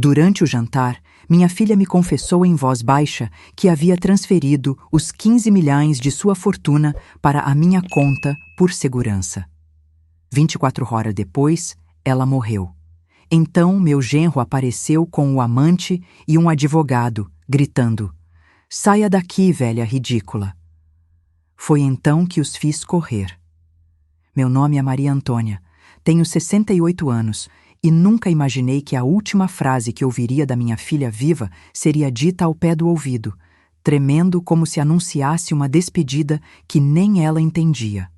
Durante o jantar, minha filha me confessou em voz baixa que havia transferido os 15 milhões de sua fortuna para a minha conta por segurança. 24 horas depois, ela morreu. Então meu genro apareceu com o amante e um advogado, gritando: "Saia daqui, velha ridícula." Foi então que os fiz correr. Meu nome é Maria Antônia, tenho 68 anos e nunca imaginei que a última frase que ouviria da minha filha viva seria dita ao pé do ouvido, tremendo como se anunciasse uma despedida que nem ela entendia.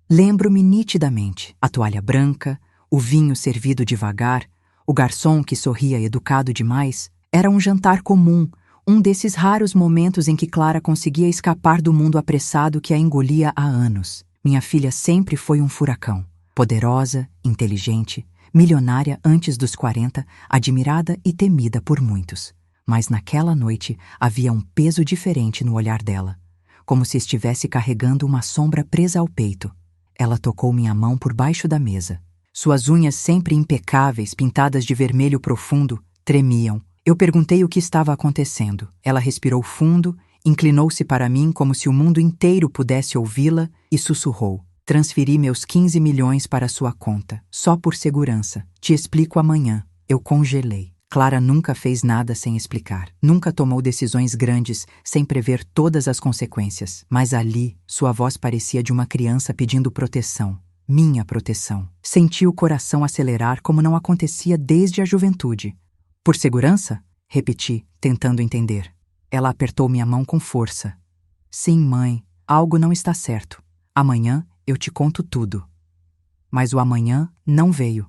Lembro-me nitidamente a toalha branca, o vinho servido devagar, o garçom que sorria educado demais. Era um jantar comum, um desses raros momentos em que Clara conseguia escapar do mundo apressado que a engolia há anos. Minha filha sempre foi um furacão, poderosa, inteligente, milionária antes dos 40, admirada e temida por muitos. Mas naquela noite havia um peso diferente no olhar dela, como se estivesse carregando uma sombra presa ao peito. Ela tocou minha mão por baixo da mesa. Suas unhas sempre impecáveis, pintadas de vermelho profundo, tremiam. Eu perguntei o que estava acontecendo. Ela respirou fundo, inclinou-se para mim como se o mundo inteiro pudesse ouvi-la e sussurrou: "Transferi meus 15 milhões para sua conta, só por segurança. Te explico amanhã." Eu congelei. Clara nunca fez nada sem explicar. Nunca tomou decisões grandes sem prever todas as consequências. Mas ali, sua voz parecia de uma criança pedindo proteção. Minha proteção. Senti o coração acelerar como não acontecia desde a juventude. "Por segurança?" repeti, tentando entender. Ela apertou minha mão com força. "Sim, mãe, algo não está certo. Amanhã eu te conto tudo." Mas o amanhã não veio.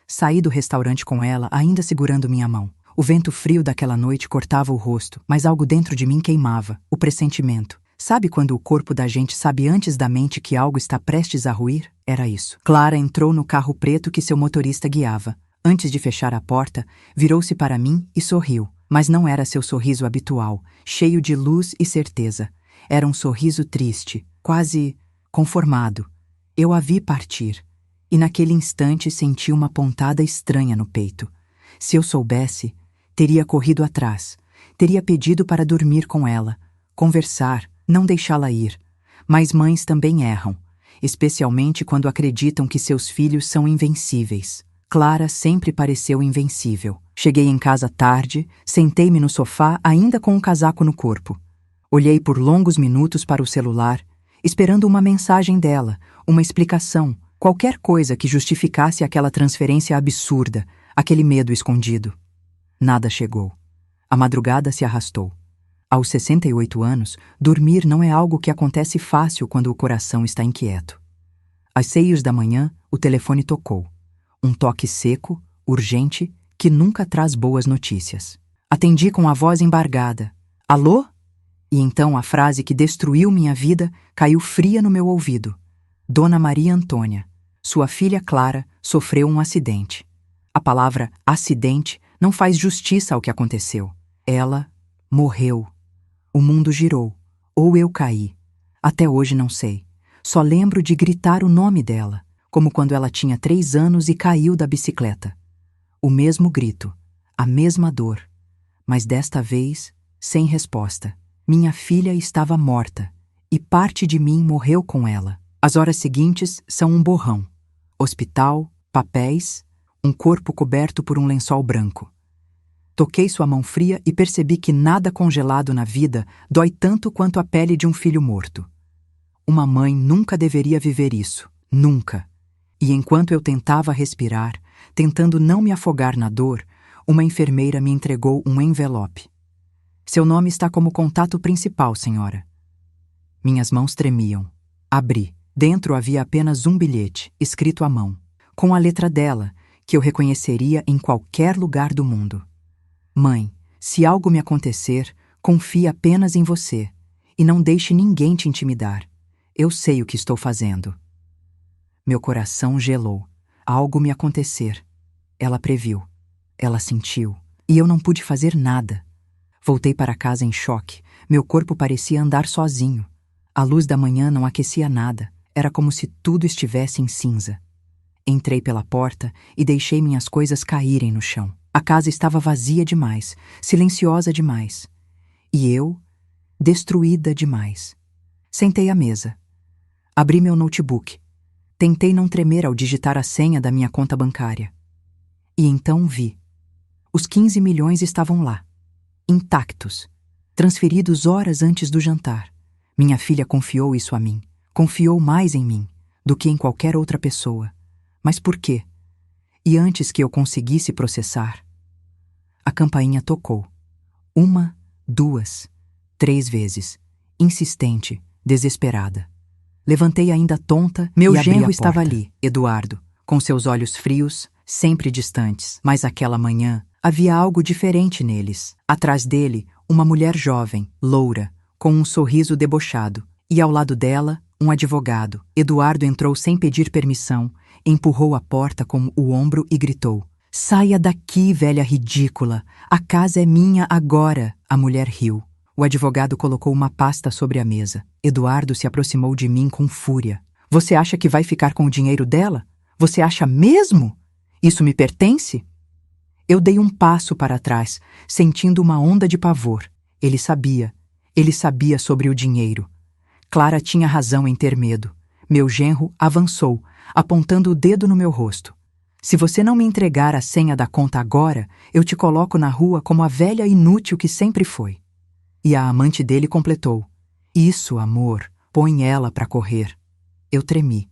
Saí do restaurante com ela, ainda segurando minha mão. O vento frio daquela noite cortava o rosto, mas algo dentro de mim queimava, o pressentimento. Sabe quando o corpo da gente sabe antes da mente que algo está prestes a ruir? Era isso. Clara entrou no carro preto que seu motorista guiava. Antes de fechar a porta, virou-se para mim e sorriu. Mas não era seu sorriso habitual, cheio de luz e certeza. Era um sorriso triste, quase conformado. Eu a vi partir. E naquele instante senti uma pontada estranha no peito. Se eu soubesse, teria corrido atrás, teria pedido para dormir com ela, conversar, não deixá-la ir. Mas mães também erram, especialmente quando acreditam que seus filhos são invencíveis. Clara sempre pareceu invencível. Cheguei em casa tarde, sentei-me no sofá ainda com um casaco no corpo. Olhei por longos minutos para o celular, esperando uma mensagem dela, uma explicação, qualquer coisa que justificasse aquela transferência absurda, aquele medo escondido. Nada chegou. A madrugada se arrastou. Aos 68 anos, dormir não é algo que acontece fácil quando o coração está inquieto. Às 6 da manhã, o telefone tocou. Um toque seco, urgente, que nunca traz boas notícias. Atendi com a voz embargada. "Alô?" E então a frase que destruiu minha vida caiu fria no meu ouvido. "Dona Maria Antônia, sua filha Clara sofreu um acidente." A palavra acidente não faz justiça ao que aconteceu. Ela morreu. O mundo girou. Ou eu caí. Até hoje não sei. Só lembro de gritar o nome dela, como quando ela tinha 3 anos e caiu da bicicleta. O mesmo grito, a mesma dor, mas desta vez sem resposta. Minha filha estava morta e parte de mim morreu com ela. As horas seguintes são um borrão. Hospital, papéis, um corpo coberto por um lençol branco. Toquei sua mão fria e percebi que nada congelado na vida dói tanto quanto a pele de um filho morto. Uma mãe nunca deveria viver isso. Nunca. E enquanto eu tentava respirar, tentando não me afogar na dor, uma enfermeira me entregou um envelope. "Seu nome está como contato principal, senhora." Minhas mãos tremiam. Abri. Dentro havia apenas um bilhete, escrito à mão, com a letra dela, que eu reconheceria em qualquer lugar do mundo. "Mãe, se algo me acontecer, confie apenas em você, e não deixe ninguém te intimidar. Eu sei o que estou fazendo." Meu coração gelou. Algo me acontecer. Ela previu. Ela sentiu. E eu não pude fazer nada. Voltei para casa em choque. Meu corpo parecia andar sozinho. A luz da manhã não aquecia nada. Era como se tudo estivesse em cinza. Entrei pela porta e deixei minhas coisas caírem no chão. A casa estava vazia demais, silenciosa demais. E eu, destruída demais. Sentei à mesa. Abri meu notebook. Tentei não tremer ao digitar a senha da minha conta bancária. E então vi. Os 15 milhões estavam lá, intactos, transferidos horas antes do jantar. Minha filha confiou isso a mim. Confiou mais em mim do que em qualquer outra pessoa. Mas por quê? E antes que eu conseguisse processar, a campainha tocou. 1, 2, 3 vezes, insistente, desesperada. Levantei ainda tonta. Meu genro estava ali, Eduardo, com seus olhos frios, sempre distantes. Mas aquela manhã havia algo diferente neles. Atrás dele, uma mulher jovem, loura, com um sorriso debochado. E ao lado dela, um advogado. Eduardo entrou sem pedir permissão, empurrou a porta com o ombro e gritou: "Saia daqui, velha ridícula! A casa é minha agora!" A mulher riu. O advogado colocou uma pasta sobre a mesa. Eduardo se aproximou de mim com fúria. "Você acha que vai ficar com o dinheiro dela? Você acha mesmo? Isso me pertence?" Eu dei um passo para trás, sentindo uma onda de pavor. Ele sabia sobre o dinheiro. Clara tinha razão em ter medo. Meu genro avançou, apontando o dedo no meu rosto. "Se você não me entregar a senha da conta agora, eu te coloco na rua como a velha inútil que sempre foi." E a amante dele completou: "Isso, amor, põe ela para correr." Eu tremi.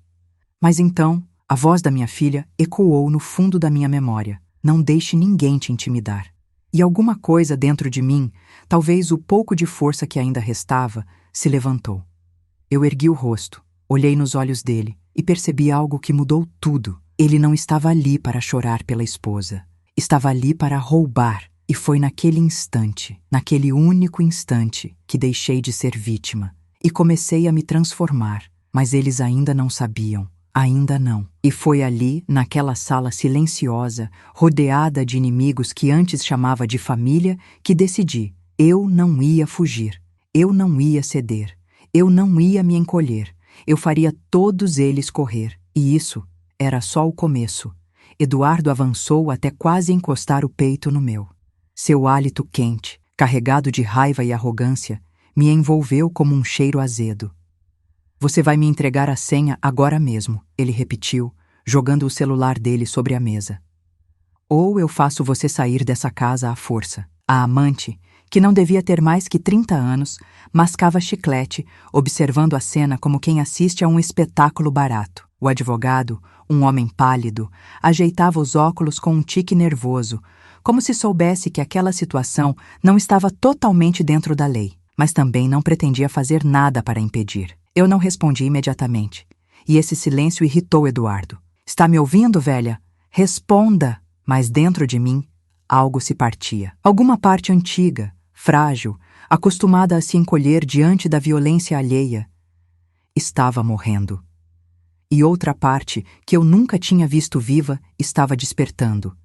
Mas então, a voz da minha filha ecoou no fundo da minha memória: "Não deixe ninguém te intimidar." E alguma coisa dentro de mim, talvez o pouco de força que ainda restava, se levantou. Eu ergui o rosto, olhei nos olhos dele e percebi algo que mudou tudo. Ele não estava ali para chorar pela esposa. Estava ali para roubar. E foi naquele instante, naquele único instante, que deixei de ser vítima e comecei a me transformar. Mas eles ainda não sabiam. Ainda não. E foi ali, naquela sala silenciosa, rodeada de inimigos que antes chamava de família, que decidi: eu não ia fugir. Eu não ia ceder. Eu não ia me encolher. Eu faria todos eles correr. E isso era só o começo. Eduardo avançou até quase encostar o peito no meu. Seu hálito quente, carregado de raiva e arrogância, me envolveu como um cheiro azedo. "Você vai me entregar a senha agora mesmo", ele repetiu, jogando o celular dele sobre a mesa. "Ou eu faço você sair dessa casa à força." A amante, que não devia ter mais que 30 anos, mascava chiclete, observando a cena como quem assiste a um espetáculo barato. O advogado, um homem pálido, ajeitava os óculos com um tique nervoso, como se soubesse que aquela situação não estava totalmente dentro da lei, mas também não pretendia fazer nada para impedir. Eu não respondi imediatamente, e esse silêncio irritou Eduardo. "Está me ouvindo, velha? Responda!" Mas dentro de mim, algo se partia. Alguma parte antiga, frágil, acostumada a se encolher diante da violência alheia, estava morrendo. E outra parte, que eu nunca tinha visto viva, estava despertando.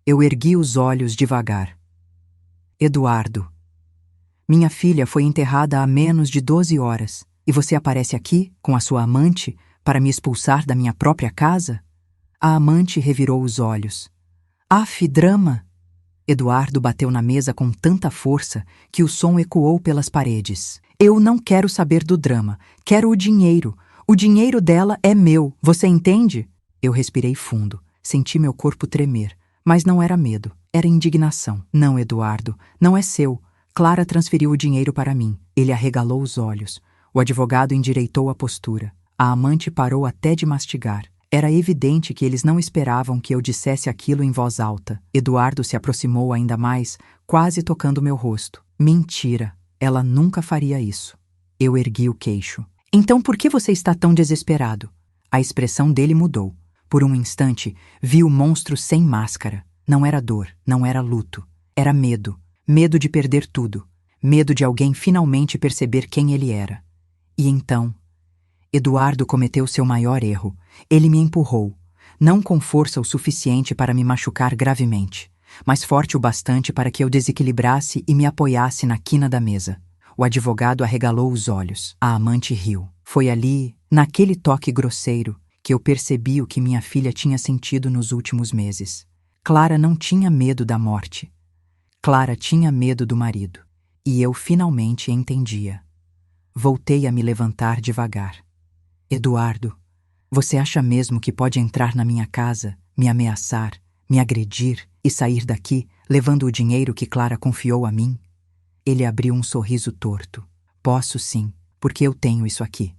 Eu ergui os olhos devagar. "Eduardo, minha filha foi enterrada há menos de 12 horas, e você aparece aqui, com a sua amante, para me expulsar da minha própria casa?" A amante revirou os olhos. "Aff, drama!" Eduardo bateu na mesa com tanta força que o som ecoou pelas paredes. "Eu não quero saber do drama. Quero o dinheiro. O dinheiro dela é meu. Você entende?" Eu respirei fundo. Senti meu corpo tremer. Mas não era medo. Era indignação. "Não, Eduardo. Não é seu. Clara transferiu o dinheiro para mim." Ele arregalou os olhos. O advogado endireitou a postura. A amante parou até de mastigar. Era evidente que eles não esperavam que eu dissesse aquilo em voz alta. Eduardo se aproximou ainda mais, quase tocando meu rosto. "Mentira. Ela nunca faria isso." Eu ergui o queixo. "Então por que você está tão desesperado?" A expressão dele mudou. Por um instante, vi o monstro sem máscara. Não era dor, não era luto. Era medo. Medo de perder tudo. Medo de alguém finalmente perceber quem ele era. E então, Eduardo cometeu seu maior erro. Ele me empurrou. Não com força o suficiente para me machucar gravemente, mas forte o bastante para que eu desequilibrasse e me apoiasse na quina da mesa. O advogado arregalou os olhos. A amante riu. Foi ali, naquele toque grosseiro, que eu percebi o que minha filha tinha sentido nos últimos meses. Clara não tinha medo da morte. Clara tinha medo do marido. E eu finalmente entendia. Voltei a me levantar devagar. Eduardo, você acha mesmo que pode entrar na minha casa, me ameaçar, me agredir e sair daqui, levando o dinheiro que Clara confiou a mim? Ele abriu um sorriso torto. Posso sim, porque eu tenho isso aqui.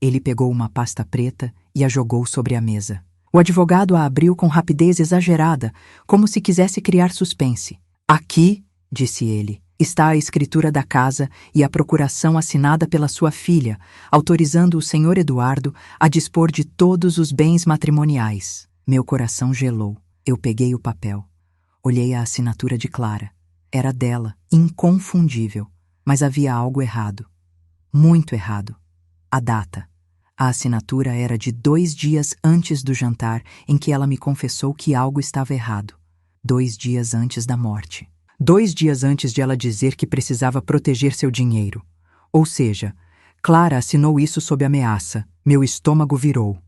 Ele pegou uma pasta preta e a jogou sobre a mesa. O advogado a abriu com rapidez exagerada, como se quisesse criar suspense. Aqui, disse ele, está a escritura da casa e a procuração assinada pela sua filha, autorizando o senhor Eduardo a dispor de todos os bens matrimoniais. Meu coração gelou. Eu peguei o papel. Olhei a assinatura de Clara. Era dela, inconfundível. Mas havia algo errado. Muito errado. A data. A assinatura era de 2 dias antes do jantar em que ela me confessou que algo estava errado. 2 dias antes da morte. 2 dias antes de ela dizer que precisava proteger seu dinheiro. Ou seja, Clara assinou isso sob ameaça. Meu estômago virou.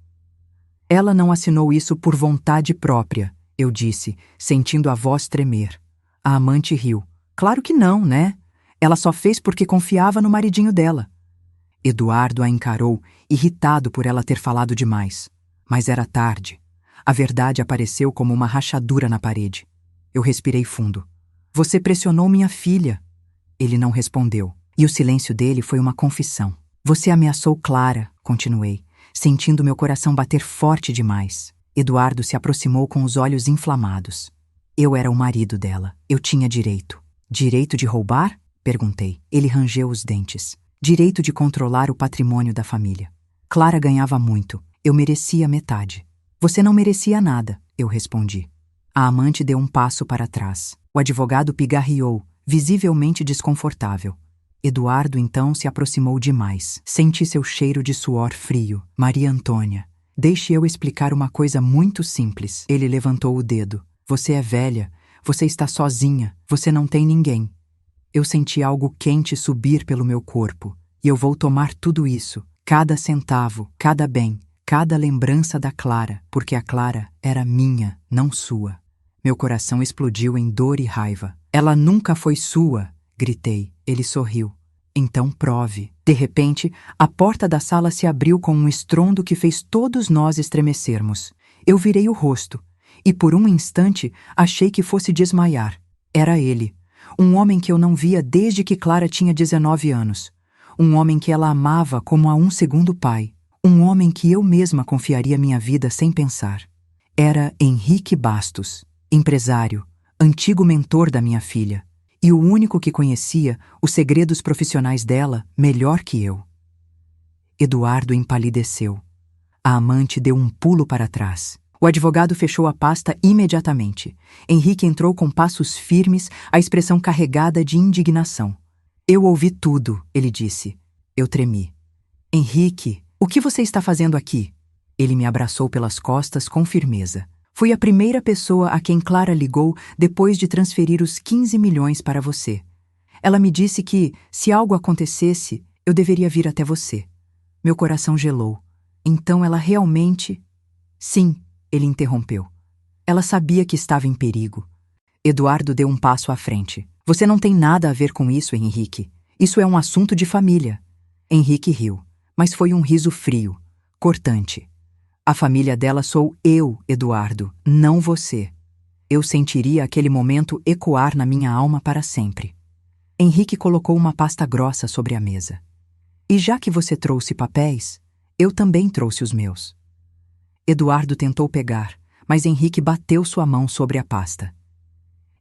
Ela não assinou isso por vontade própria, eu disse, sentindo a voz tremer. A amante riu. Claro que não, né? Ela só fez porque confiava no maridinho dela. Eduardo a encarou, irritado por ela ter falado demais. Mas era tarde. A verdade apareceu como uma rachadura na parede. Eu respirei fundo. Você pressionou minha filha. Ele não respondeu. E o silêncio dele foi uma confissão. Você ameaçou Clara, continuei, sentindo meu coração bater forte demais. Eduardo se aproximou com os olhos inflamados. Eu era o marido dela. Eu tinha direito. Direito de roubar? Perguntei. Ele rangeu os dentes. Direito de controlar o patrimônio da família. Clara ganhava muito. Eu merecia metade. Você não merecia nada, eu respondi. A amante deu um passo para trás. O advogado pigarreou, visivelmente desconfortável. Eduardo então se aproximou demais. Senti seu cheiro de suor frio. Maria Antônia, deixe eu explicar uma coisa muito simples. Ele levantou o dedo. Você é velha. Você está sozinha. Você não tem ninguém. Eu senti algo quente subir pelo meu corpo, e eu vou tomar tudo isso, cada centavo, cada bem, cada lembrança da Clara, porque a Clara era minha, não sua. Meu coração explodiu em dor e raiva. Ela nunca foi sua, gritei. Ele sorriu. Então prove. De repente, a porta da sala se abriu com um estrondo que fez todos nós estremecermos. Eu virei o rosto, e por um instante achei que fosse desmaiar. Era ele. Um homem que eu não via desde que Clara tinha 19 anos. Um homem que ela amava como a um segundo pai. Um homem que eu mesma confiaria minha vida sem pensar. Era Henrique Bastos, empresário, antigo mentor da minha filha, e o único que conhecia os segredos profissionais dela melhor que eu. Eduardo empalideceu. A amante deu um pulo para trás. O advogado fechou a pasta imediatamente. Henrique entrou com passos firmes, a expressão carregada de indignação. Eu ouvi tudo, ele disse. Eu tremi. Henrique, o que você está fazendo aqui? Ele me abraçou pelas costas com firmeza. Fui a primeira pessoa a quem Clara ligou depois de transferir os 15 milhões para você. Ela me disse que, se algo acontecesse, eu deveria vir até você. Meu coração gelou. Então ela realmente... Sim, ele interrompeu. Ela sabia que estava em perigo. Eduardo deu um passo à frente. Você não tem nada a ver com isso, Henrique. Isso é um assunto de família. Henrique riu, mas foi um riso frio, cortante. A família dela sou eu, Eduardo, não você. Eu sentiria aquele momento ecoar na minha alma para sempre. Henrique colocou uma pasta grossa sobre a mesa. E já que você trouxe papéis, eu também trouxe os meus. Eduardo tentou pegar, mas Henrique bateu sua mão sobre a pasta.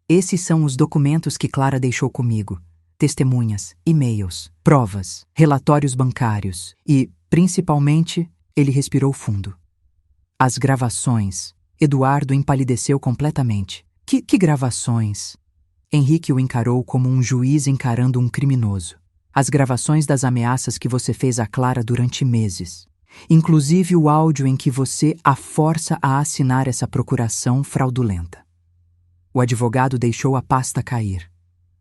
Esses são os documentos que Clara deixou comigo. Testemunhas, e-mails, provas, relatórios bancários e, principalmente, ele respirou fundo. As gravações. Eduardo empalideceu completamente. Que gravações? Henrique o encarou como um juiz encarando um criminoso. As gravações das ameaças que você fez a Clara durante meses. Inclusive o áudio em que você a força a assinar essa procuração fraudulenta. O advogado deixou a pasta cair.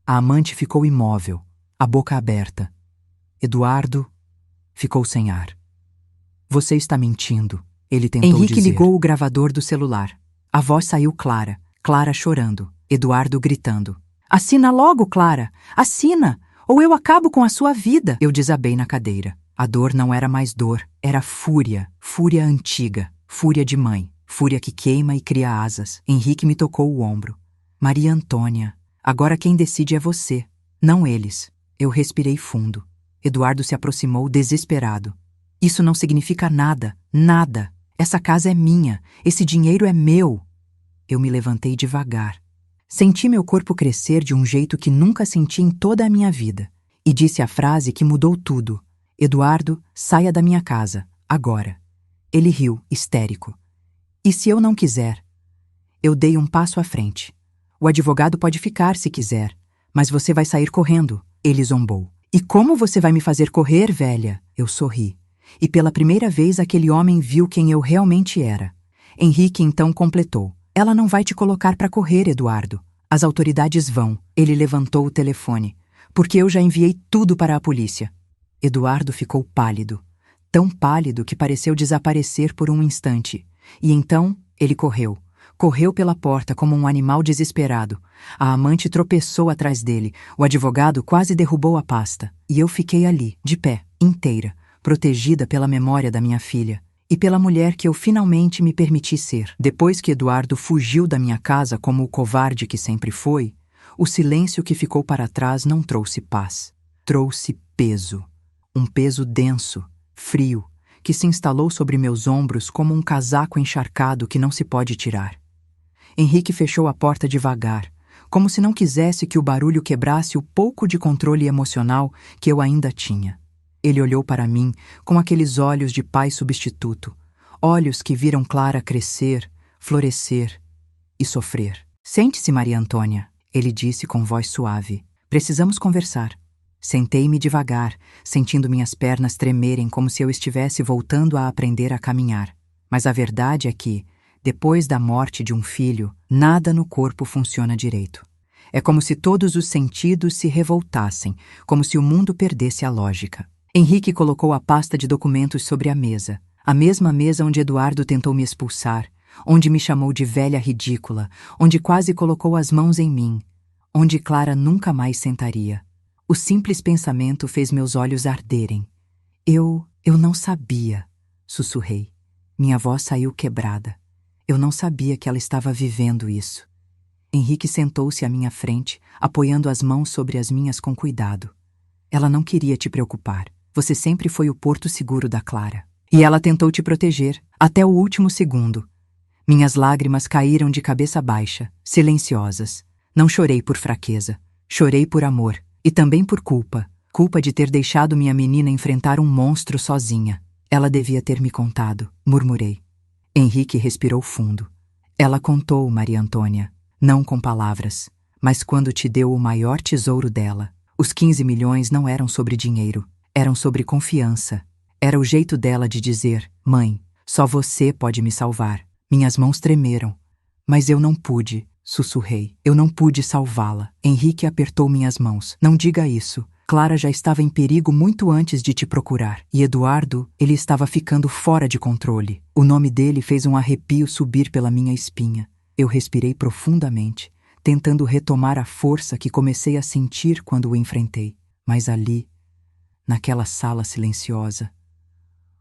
A amante ficou imóvel, a boca aberta. Eduardo ficou sem ar. Você está mentindo, ele tentou dizer. Henrique ligou o gravador do celular. A voz saiu clara, Clara chorando, Eduardo gritando. Assina logo, Clara! Assina! Ou eu acabo com a sua vida! Eu desabei na cadeira. A dor não era mais dor, era fúria, fúria antiga, fúria de mãe, fúria que queima e cria asas. Henrique me tocou o ombro. Maria Antônia, agora quem decide é você, não eles. Eu respirei fundo. Eduardo se aproximou desesperado. Isso não significa nada, nada. Essa casa é minha, esse dinheiro é meu. Eu me levantei devagar. Senti meu corpo crescer de um jeito que nunca senti em toda a minha vida. E disse a frase que mudou tudo. Eduardo, saia da minha casa, agora. Ele riu, histérico. E se eu não quiser? Eu dei um passo à frente. O advogado pode ficar se quiser, mas você vai sair correndo, ele zombou. E como você vai me fazer correr, velha? Eu sorri. E pela primeira vez aquele homem viu quem eu realmente era. Henrique então completou. Ela não vai te colocar para correr, Eduardo. As autoridades vão. Ele levantou o telefone. Porque eu já enviei tudo para a polícia. Eduardo ficou pálido. Tão pálido que pareceu desaparecer por um instante. E então ele correu. Correu pela porta como um animal desesperado. A amante tropeçou atrás dele. O advogado quase derrubou a pasta. E eu fiquei ali, de pé, inteira, protegida pela memória da minha filha. E pela mulher que eu finalmente me permiti ser. Depois que Eduardo fugiu da minha casa como o covarde que sempre foi, o silêncio que ficou para trás não trouxe paz. Trouxe peso. Um peso denso, frio, que se instalou sobre meus ombros como um casaco encharcado que não se pode tirar. Henrique fechou a porta devagar, como se não quisesse que o barulho quebrasse o pouco de controle emocional que eu ainda tinha. Ele olhou para mim com aqueles olhos de pai substituto, olhos que viram Clara crescer, florescer e sofrer. Sente-se, Maria Antônia, ele disse com voz suave. Precisamos conversar. Sentei-me devagar, sentindo minhas pernas tremerem como se eu estivesse voltando a aprender a caminhar. Mas a verdade é que, depois da morte de um filho, nada no corpo funciona direito. É como se todos os sentidos se revoltassem, como se o mundo perdesse a lógica. Henrique colocou a pasta de documentos sobre a mesma mesa onde Eduardo tentou me expulsar, onde me chamou de velha ridícula, onde quase colocou as mãos em mim, onde Clara nunca mais sentaria. O simples pensamento fez meus olhos arderem. Eu não sabia, sussurrei. Minha voz saiu quebrada. Eu não sabia que ela estava vivendo isso. Henrique sentou-se à minha frente, apoiando as mãos sobre as minhas com cuidado. Ela não queria te preocupar. Você sempre foi o porto seguro da Clara. E ela tentou te proteger, até o último segundo. Minhas lágrimas caíram de cabeça baixa, silenciosas. Não chorei por fraqueza. Chorei por amor. E também por culpa. Culpa de ter deixado minha menina enfrentar um monstro sozinha. Ela devia ter me contado, murmurei. Henrique respirou fundo. Ela contou, Maria Antônia. Não com palavras, mas quando te deu o maior tesouro dela. Os 15 milhões não eram sobre dinheiro. Eram sobre confiança. Era o jeito dela de dizer, mãe, só você pode me salvar. Minhas mãos tremeram. Mas eu não pude, sussurrei. Eu não pude salvá-la. Henrique apertou minhas mãos. Não diga isso. Clara já estava em perigo muito antes de te procurar. E Eduardo, ele estava ficando fora de controle. O nome dele fez um arrepio subir pela minha espinha. Eu respirei profundamente, tentando retomar a força que comecei a sentir quando o enfrentei. Mas ali, naquela sala silenciosa,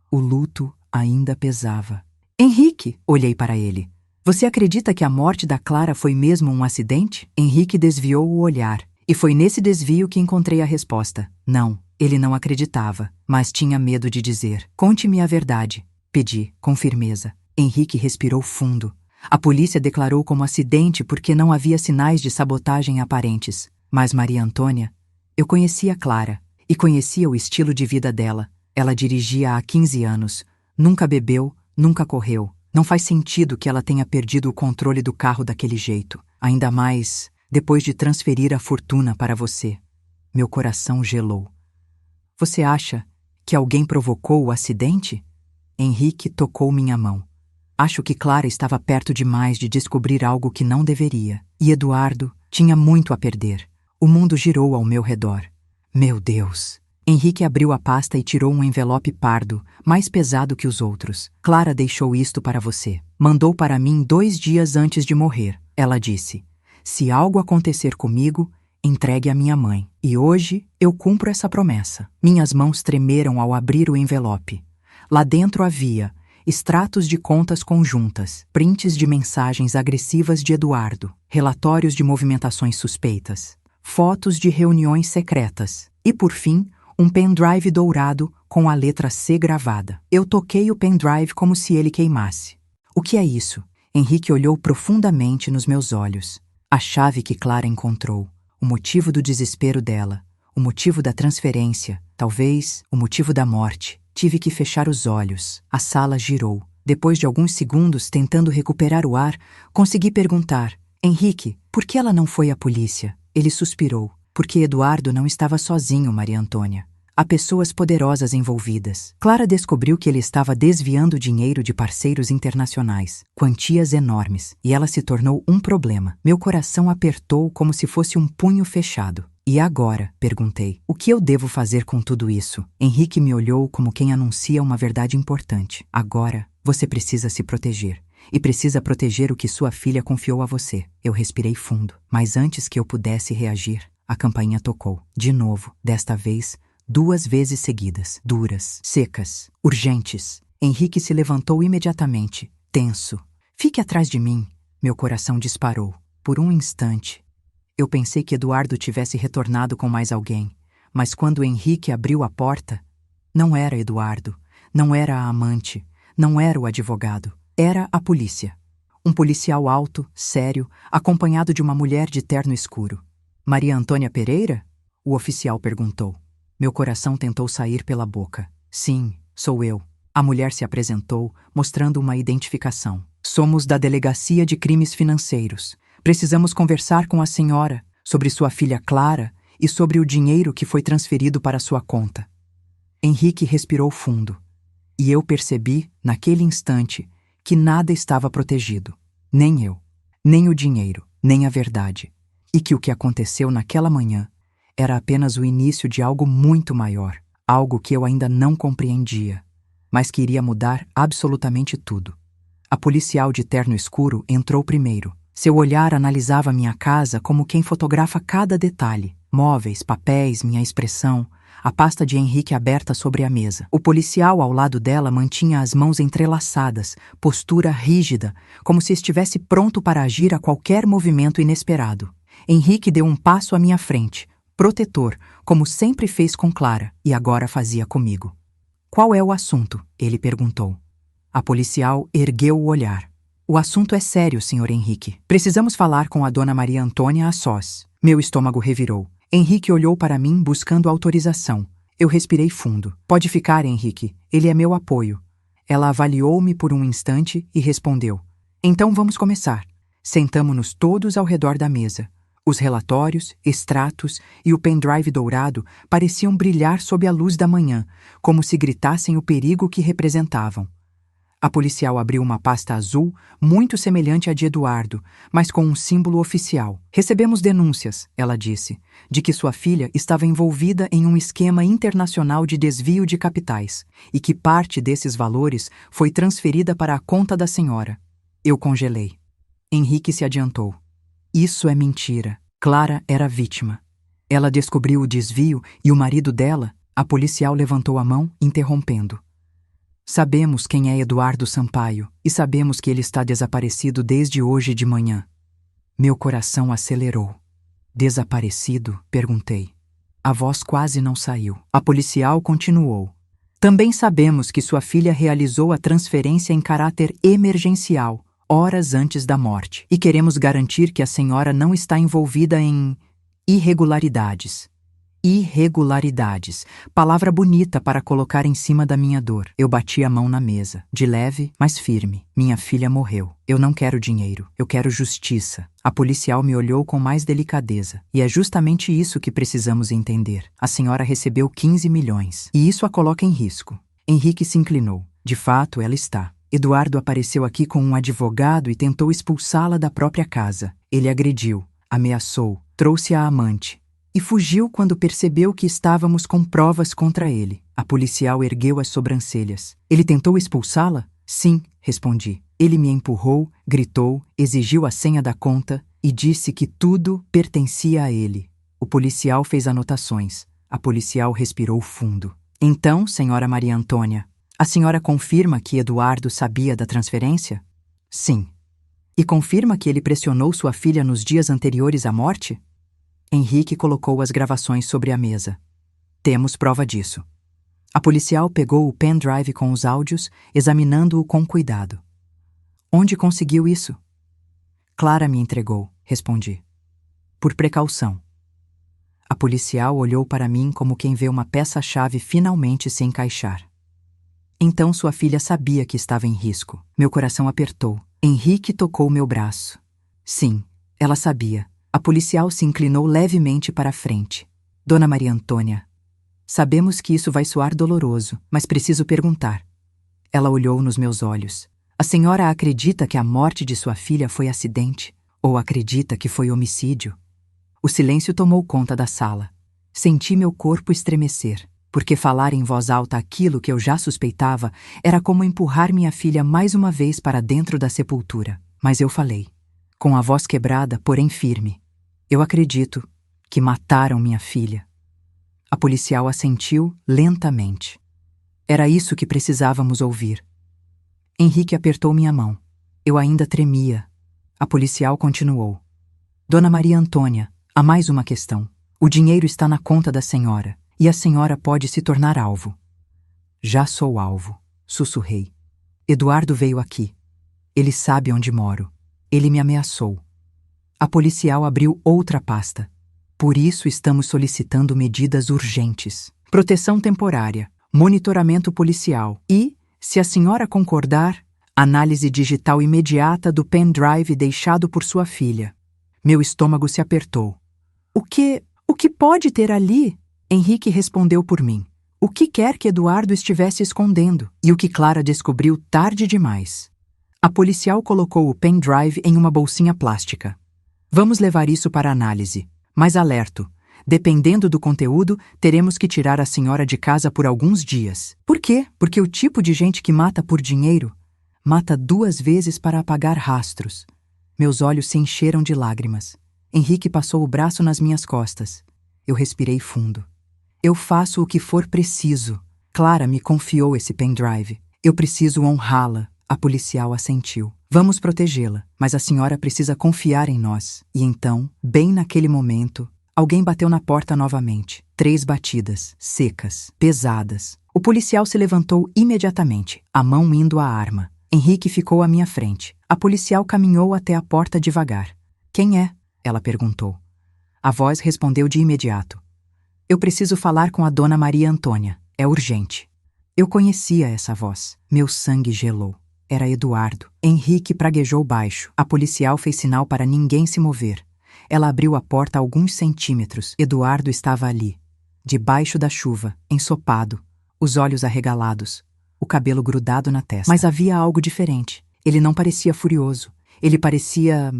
o luto ainda pesava. Henrique, olhei para ele. Você acredita que a morte da Clara foi mesmo um acidente? Henrique desviou o olhar, e foi nesse desvio que encontrei a resposta. Não, ele não acreditava, mas tinha medo de dizer. Conte-me a verdade, pedi, com firmeza. Henrique respirou fundo. A polícia declarou como acidente porque não havia sinais de sabotagem aparentes. Mas Maria Antônia, eu conhecia Clara. E conhecia o estilo de vida dela. Ela dirigia há 15 anos. Nunca bebeu, nunca correu. Não faz sentido que ela tenha perdido o controle do carro daquele jeito. Ainda mais depois de transferir a fortuna para você. Meu coração gelou. Você acha que alguém provocou o acidente? Henrique tocou minha mão. Acho que Clara estava perto demais de descobrir algo que não deveria. E Eduardo tinha muito a perder. O mundo girou ao meu redor. Meu Deus! Henrique abriu a pasta e tirou um envelope pardo, mais pesado que os outros. Clara deixou isto para você. Mandou para mim 2 dias antes de morrer. ela disse. Se algo acontecer comigo, entregue à minha mãe. E hoje eu cumpro essa promessa. Minhas mãos tremeram ao abrir o envelope. Lá dentro havia extratos de contas conjuntas, prints de mensagens agressivas de Eduardo, relatórios de movimentações suspeitas, fotos de reuniões secretas e, por fim, um pendrive dourado com a letra C gravada. Eu toquei o pendrive como se ele queimasse. O que é isso? Henrique olhou profundamente nos meus olhos. A chave que Clara encontrou, o motivo do desespero dela, o motivo da transferência, talvez o motivo da morte. Tive que fechar os olhos. A sala girou. Depois de alguns segundos tentando recuperar o ar, consegui perguntar: Henrique, por que ela não foi à polícia? Ele suspirou. Porque Eduardo não estava sozinho, Maria Antônia. Há pessoas poderosas envolvidas. Clara descobriu que ele estava desviando dinheiro de parceiros internacionais, quantias enormes, e ela se tornou um problema. Meu coração apertou como se fosse um punho fechado. E agora? Perguntei. O que eu devo fazer com tudo isso? Henrique me olhou como quem anuncia uma verdade importante. Agora, você precisa se proteger. E precisa proteger o que sua filha confiou a você. Eu respirei fundo, mas antes que eu pudesse reagir, a campainha tocou. De novo, desta vez, 2 vezes seguidas, duras, secas, urgentes. Henrique se levantou imediatamente, tenso. Fique atrás de mim. Meu coração disparou. Por um instante, eu pensei que Eduardo tivesse retornado com mais alguém, mas quando Henrique abriu a porta, não era Eduardo, não era a amante, não era o advogado, era a polícia. Um policial alto, sério, acompanhado de uma mulher de terno escuro. Maria Antônia Pereira? O oficial perguntou. Meu coração tentou sair pela boca. Sim, sou eu. A mulher se apresentou, mostrando uma identificação. Somos da Delegacia de Crimes Financeiros. Precisamos conversar com a senhora sobre sua filha Clara e sobre o dinheiro que foi transferido para sua conta. Henrique respirou fundo. E eu percebi, naquele instante, que nada estava protegido. Nem eu, nem o dinheiro, nem a verdade. E que o que aconteceu naquela manhã era apenas o início de algo muito maior, algo que eu ainda não compreendia, mas que iria mudar absolutamente tudo. A policial de terno escuro entrou primeiro. Seu olhar analisava minha casa como quem fotografa cada detalhe. Móveis, papéis, minha expressão, a pasta de Henrique aberta sobre a mesa. O policial ao lado dela mantinha as mãos entrelaçadas, postura rígida, como se estivesse pronto para agir a qualquer movimento inesperado. Henrique deu um passo à minha frente, protetor, como sempre fez com Clara, e agora fazia comigo. Qual é o assunto? Ele perguntou. A policial ergueu o olhar. O assunto é sério, Sr. Henrique. Precisamos falar com a dona Maria Antônia a sós. Meu estômago revirou. Henrique olhou para mim buscando autorização. Eu respirei fundo. Pode ficar, Henrique. Ele é meu apoio. Ela avaliou-me por um instante e respondeu. Então vamos começar. Sentamo-nos todos ao redor da mesa. Os relatórios, extratos e o pendrive dourado pareciam brilhar sob a luz da manhã, como se gritassem o perigo que representavam. A policial abriu uma pasta azul, muito semelhante à de Eduardo, mas com um símbolo oficial. Recebemos denúncias, ela disse, de que sua filha estava envolvida em um esquema internacional de desvio de capitais e que parte desses valores foi transferida para a conta da senhora. Eu congelei. Henrique se adiantou. Isso é mentira. Clara era vítima. Ela descobriu o desvio e o marido dela, a policial levantou a mão, interrompendo. Sabemos quem é Eduardo Sampaio e sabemos que ele está desaparecido desde hoje de manhã. Meu coração acelerou. Desaparecido? Perguntei. A voz quase não saiu. A policial continuou. Também sabemos que sua filha realizou a transferência em caráter emergencial, horas antes da morte, e queremos garantir que a senhora não está envolvida em irregularidades. Irregularidades. Palavra bonita para colocar em cima da minha dor. Eu bati a mão na mesa, de leve, mas firme. Minha filha morreu. Eu não quero dinheiro. Eu quero justiça. A policial me olhou com mais delicadeza. E é justamente isso que precisamos entender. A senhora recebeu 15 milhões. E isso a coloca em risco. Henrique se inclinou. De fato, ela está. Eduardo apareceu aqui com um advogado e tentou expulsá-la da própria casa. Ele agrediu, ameaçou, trouxe a amante. E fugiu quando percebeu que estávamos com provas contra ele. A policial ergueu as sobrancelhas. Ele tentou expulsá-la? Sim, respondi. Ele me empurrou, gritou, exigiu a senha da conta e disse que tudo pertencia a ele. O policial fez anotações. A policial respirou fundo. Então, senhora Maria Antônia, a senhora confirma que Eduardo sabia da transferência? Sim. E confirma que ele pressionou sua filha nos dias anteriores à morte? Henrique colocou as gravações sobre a mesa. Temos prova disso. A policial pegou o pendrive com os áudios, examinando-o com cuidado. Onde conseguiu isso? Clara me entregou, respondi. Por precaução. A policial olhou para mim como quem vê uma peça-chave finalmente se encaixar. Então sua filha sabia que estava em risco. Meu coração apertou. Henrique tocou meu braço. Sim, ela sabia. A policial se inclinou levemente para a frente. Dona Maria Antônia, sabemos que isso vai soar doloroso, mas preciso perguntar. Ela olhou nos meus olhos. A senhora acredita que a morte de sua filha foi acidente? Ou acredita que foi homicídio? O silêncio tomou conta da sala. Senti meu corpo estremecer, porque falar em voz alta aquilo que eu já suspeitava era como empurrar minha filha mais uma vez para dentro da sepultura. Mas eu falei, com a voz quebrada, porém firme. Eu acredito que mataram minha filha. A policial assentiu lentamente. Era isso que precisávamos ouvir. Henrique apertou minha mão. Eu ainda tremia. A policial continuou. Dona Maria Antônia, há mais uma questão. O dinheiro está na conta da senhora, e a senhora pode se tornar alvo. Já sou alvo, sussurrei. Eduardo veio aqui. Ele sabe onde moro. Ele me ameaçou. A policial abriu outra pasta. Por isso estamos solicitando medidas urgentes. Proteção temporária, monitoramento policial e, se a senhora concordar, análise digital imediata do pendrive deixado por sua filha. Meu estômago se apertou. O que pode ter ali? Henrique respondeu por mim. O que quer que Eduardo estivesse escondendo? E o que Clara descobriu tarde demais. A policial colocou o pendrive em uma bolsinha plástica. Vamos levar isso para análise. Mas alerto, dependendo do conteúdo, teremos que tirar a senhora de casa por alguns dias. Por quê? Porque o tipo de gente que mata por dinheiro, mata 2 vezes para apagar rastros. Meus olhos se encheram de lágrimas. Henrique passou o braço nas minhas costas. Eu respirei fundo. Eu faço o que for preciso. Clara me confiou esse pendrive. Eu preciso honrá-la. A policial assentiu. Vamos protegê-la, mas a senhora precisa confiar em nós. E então, bem naquele momento, alguém bateu na porta novamente. 3 batidas, secas, pesadas. O policial se levantou imediatamente, a mão indo à arma. Henrique ficou à minha frente. A policial caminhou até a porta devagar. Quem é? Ela perguntou. A voz respondeu de imediato. Eu preciso falar com a Dona Maria Antônia. É urgente. Eu conhecia essa voz. Meu sangue gelou. Era Eduardo. Henrique praguejou baixo. A policial fez sinal para ninguém se mover. Ela abriu a porta alguns centímetros. Eduardo estava ali, debaixo da chuva, ensopado, os olhos arregalados, o cabelo grudado na testa. Mas havia algo diferente. Ele não parecia furioso. Ele parecia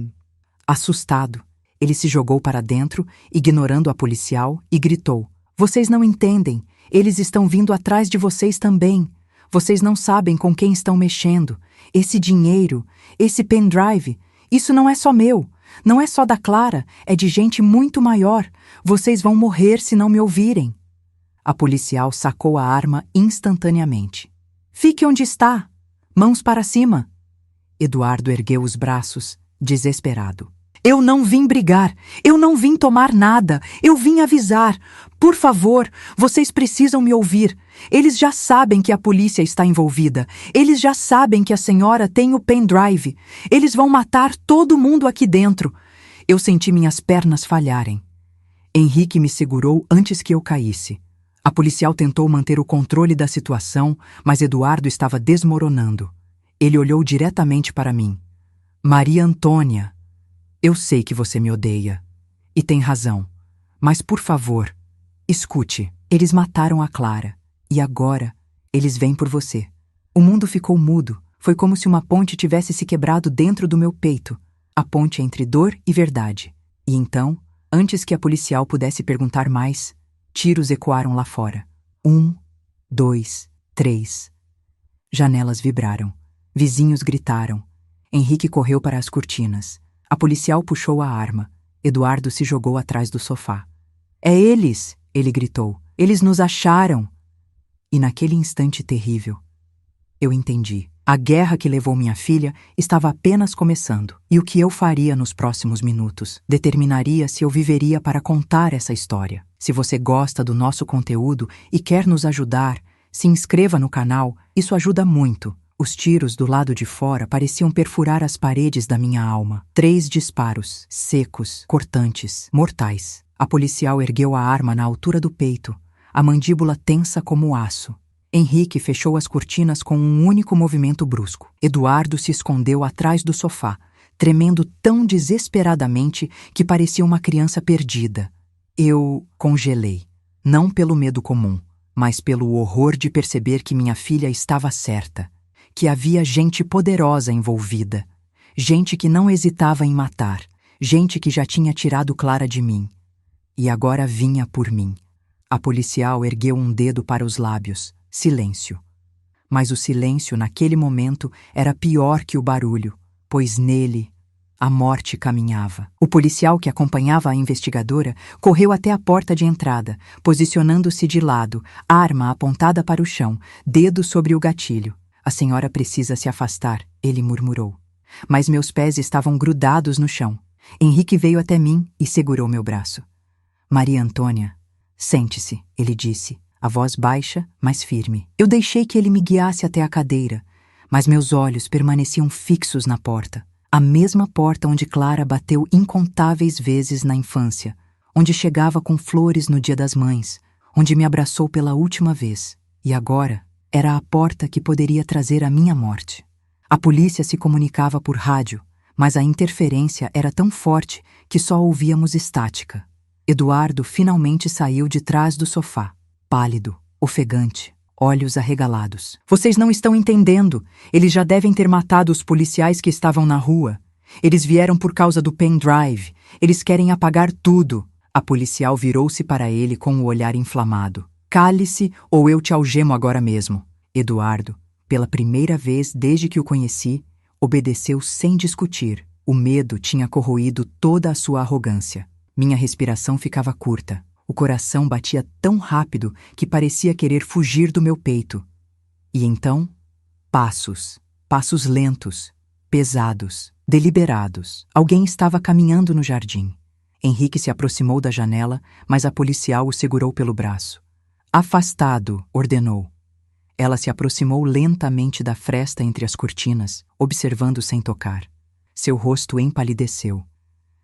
assustado. Ele se jogou para dentro, ignorando a policial, e gritou. Vocês não entendem. Eles estão vindo atrás de vocês também. Vocês não sabem com quem estão mexendo. Esse dinheiro, esse pendrive, isso não é só meu. Não é só da Clara, é de gente muito maior. Vocês vão morrer se não me ouvirem. A policial sacou a arma instantaneamente. Fique onde está. Mãos para cima. Eduardo ergueu os braços, desesperado. Eu não vim brigar. Eu não vim tomar nada. Eu vim avisar. Por favor, vocês precisam me ouvir. Eles já sabem que a polícia está envolvida. Eles já sabem que a senhora tem o pendrive. Eles vão matar todo mundo aqui dentro. Eu senti minhas pernas falharem. Henrique me segurou antes que eu caísse. A policial tentou manter o controle da situação, mas Eduardo estava desmoronando. Ele olhou diretamente para mim. Maria Antônia, eu sei que você me odeia. E tem razão. Mas, por favor, escute. Eles mataram a Clara. E agora, eles vêm por você. O mundo ficou mudo. Foi como se uma ponte tivesse se quebrado dentro do meu peito. A ponte entre dor e verdade. E então, antes que a policial pudesse perguntar mais, tiros ecoaram lá fora. 1, 2, 3. Janelas vibraram. Vizinhos gritaram. Henrique correu para as cortinas. A policial puxou a arma. Eduardo se jogou atrás do sofá. É eles! Ele gritou. Eles nos acharam! E naquele instante terrível, eu entendi. A guerra que levou minha filha estava apenas começando. E o que eu faria nos próximos minutos determinaria se eu viveria para contar essa história. Se você gosta do nosso conteúdo e quer nos ajudar, se inscreva no canal, isso ajuda muito. Os tiros do lado de fora pareciam perfurar as paredes da minha alma. 3 disparos, secos, cortantes, mortais. A policial ergueu a arma na altura do peito, a mandíbula tensa como aço. Henrique fechou as cortinas com um único movimento brusco. Eduardo se escondeu atrás do sofá, tremendo tão desesperadamente que parecia uma criança perdida. Eu congelei, não pelo medo comum, mas pelo horror de perceber que minha filha estava certa, que havia gente poderosa envolvida, gente que não hesitava em matar, gente que já tinha tirado Clara de mim. E agora vinha por mim. A policial ergueu um dedo para os lábios. Silêncio. Mas o silêncio, naquele momento, era pior que o barulho, pois nele a morte caminhava. O policial que acompanhava a investigadora correu até a porta de entrada, posicionando-se de lado, arma apontada para o chão, dedo sobre o gatilho. A senhora precisa se afastar, ele murmurou. Mas meus pés estavam grudados no chão. Henrique veio até mim e segurou meu braço. Maria Antônia, sente-se, ele disse, a voz baixa, mas firme. Eu deixei que ele me guiasse até a cadeira, mas meus olhos permaneciam fixos na porta. A mesma porta onde Clara bateu incontáveis vezes na infância, onde chegava com flores no Dia das Mães, onde me abraçou pela última vez. E agora era a porta que poderia trazer a minha morte. A polícia se comunicava por rádio, mas a interferência era tão forte que só ouvíamos estática. Eduardo finalmente saiu de trás do sofá, pálido, ofegante, olhos arregalados. Vocês não estão entendendo. Eles já devem ter matado os policiais que estavam na rua. Eles vieram por causa do pendrive. Eles querem apagar tudo. A policial virou-se para ele com o olhar inflamado. Cale-se ou eu te algemo agora mesmo. Eduardo, pela primeira vez desde que o conheci, obedeceu sem discutir. O medo tinha corroído toda a sua arrogância. Minha respiração ficava curta. O coração batia tão rápido que parecia querer fugir do meu peito. E então, passos lentos, pesados, deliberados. Alguém estava caminhando no jardim. Henrique se aproximou da janela, mas a policial o segurou pelo braço. Afastado, ordenou. Ela se aproximou lentamente da fresta entre as cortinas, observando sem tocar. Seu rosto empalideceu.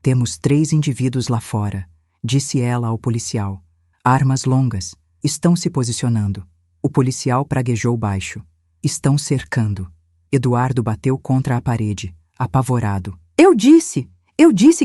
Temos 3 indivíduos lá fora, disse ela ao policial. Armas longas. Estão se posicionando. O policial praguejou baixo. Estão cercando. Eduardo bateu contra a parede, apavorado. Eu disse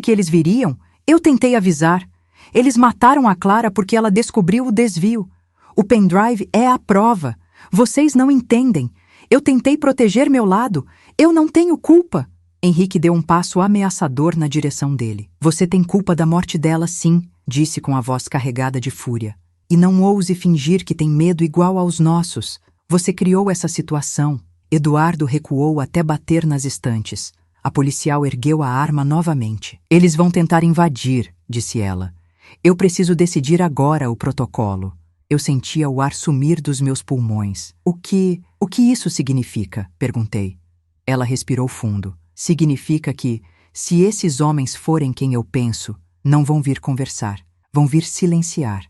que eles viriam. Eu tentei avisar. Eles mataram a Clara porque ela descobriu o desvio. O pendrive é a prova. Vocês não entendem. Eu tentei proteger meu lado. Eu não tenho culpa. Henrique deu um passo ameaçador na direção dele. Você tem culpa da morte dela, sim, disse com a voz carregada de fúria. E não ouse fingir que tem medo igual aos nossos. Você criou essa situação. Eduardo recuou até bater nas estantes. A policial ergueu a arma novamente. Eles vão tentar invadir, disse ela. Eu preciso decidir agora o protocolo. Eu sentia o ar sumir dos meus pulmões. O que isso significa? Perguntei. Ela respirou fundo. Significa que, se esses homens forem quem eu penso, não vão vir conversar, vão vir silenciar.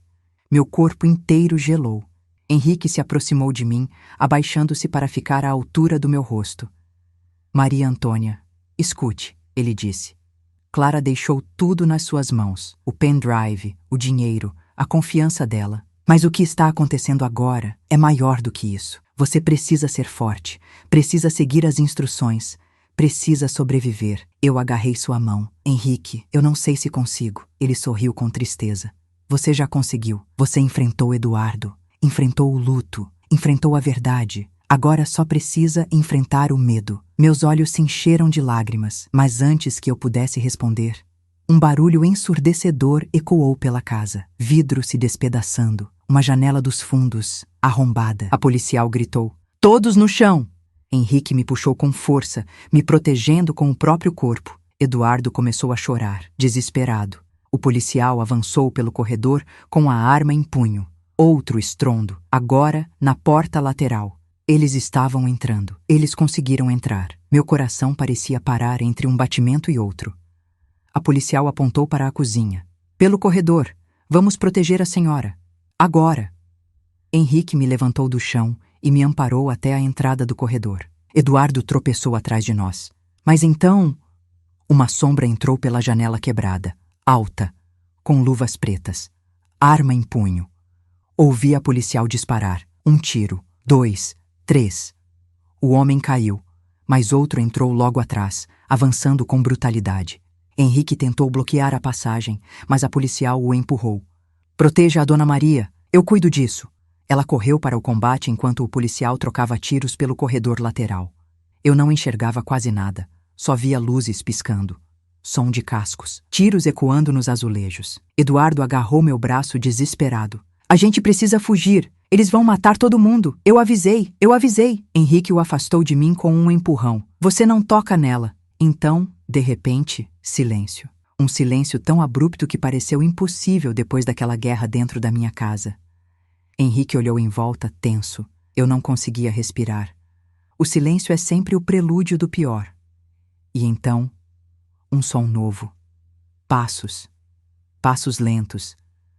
Meu corpo inteiro gelou. Henrique se aproximou de mim, abaixando-se para ficar à altura do meu rosto. Maria Antônia, escute, ele disse. Clara deixou tudo nas suas mãos, o pendrive, o dinheiro, a confiança dela. Mas o que está acontecendo agora é maior do que isso. Você precisa ser forte, precisa seguir as instruções, precisa sobreviver. Eu agarrei sua mão. Henrique, eu não sei se consigo. Ele sorriu com tristeza. Você já conseguiu. Você enfrentou Eduardo, enfrentou o luto, enfrentou a verdade. Agora só precisa enfrentar o medo. Meus olhos se encheram de lágrimas, mas antes que eu pudesse responder, um barulho ensurdecedor ecoou pela casa. Vidro se despedaçando, uma janela dos fundos arrombada. A policial gritou. Todos no chão! Henrique me puxou com força, me protegendo com o próprio corpo. Eduardo começou a chorar, desesperado. O policial avançou pelo corredor com a arma em punho. Outro estrondo, agora na porta lateral. Eles estavam entrando. Eles conseguiram entrar. Meu coração parecia parar entre um batimento e outro. A policial apontou para a cozinha. Pelo corredor. Vamos proteger a senhora. Agora. Henrique me levantou do chão e me amparou até a entrada do corredor. Eduardo tropeçou atrás de nós. Mas então, uma sombra entrou pela janela quebrada, alta, com luvas pretas, arma em punho. Ouvi a policial disparar. 1 tiro, 2, 3. O homem caiu, mas outro entrou logo atrás, avançando com brutalidade. Henrique tentou bloquear a passagem, mas a policial o empurrou. Proteja a Dona Maria, eu cuido disso. Ela correu para o combate enquanto o policial trocava tiros pelo corredor lateral. Eu não enxergava quase nada, só via luzes piscando. Som de cascos, tiros ecoando nos azulejos. Eduardo agarrou meu braço desesperado. A gente precisa fugir. Eles vão matar todo mundo. Eu avisei, eu avisei. Henrique o afastou de mim com um empurrão. Você não toca nela. Então, de repente, silêncio. Um silêncio tão abrupto que pareceu impossível depois daquela guerra dentro da minha casa. Henrique olhou em volta, tenso. Eu não conseguia respirar. O silêncio é sempre o prelúdio do pior. E então, um som novo. Passos. Passos lentos,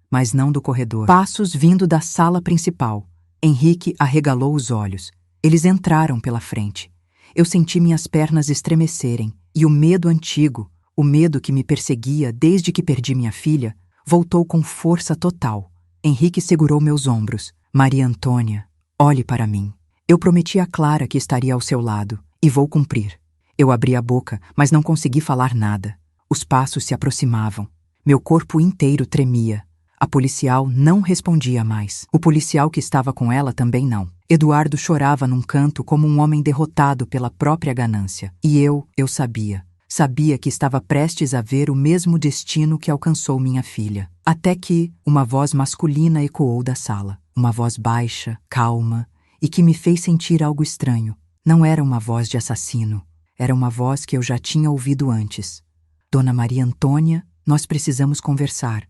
mas não do corredor. Passos vindo da sala principal. Henrique arregalou os olhos. Eles entraram pela frente. Eu senti minhas pernas estremecerem, e o medo antigo, o medo que me perseguia desde que perdi minha filha, voltou com força total. Henrique segurou meus ombros. Maria Antônia, olhe para mim. Eu prometi a Clara que estaria ao seu lado, e vou cumprir. Eu abri a boca, mas não consegui falar nada. Os passos se aproximavam. Meu corpo inteiro tremia. A policial não respondia mais. O policial que estava com ela também não. Eduardo chorava num canto como um homem derrotado pela própria ganância. E eu sabia. Sabia que estava prestes a ver o mesmo destino que alcançou minha filha. Até que uma voz masculina ecoou da sala. Uma voz baixa, calma, e que me fez sentir algo estranho. Não era uma voz de assassino. Era uma voz que eu já tinha ouvido antes. Dona Maria Antônia, nós precisamos conversar.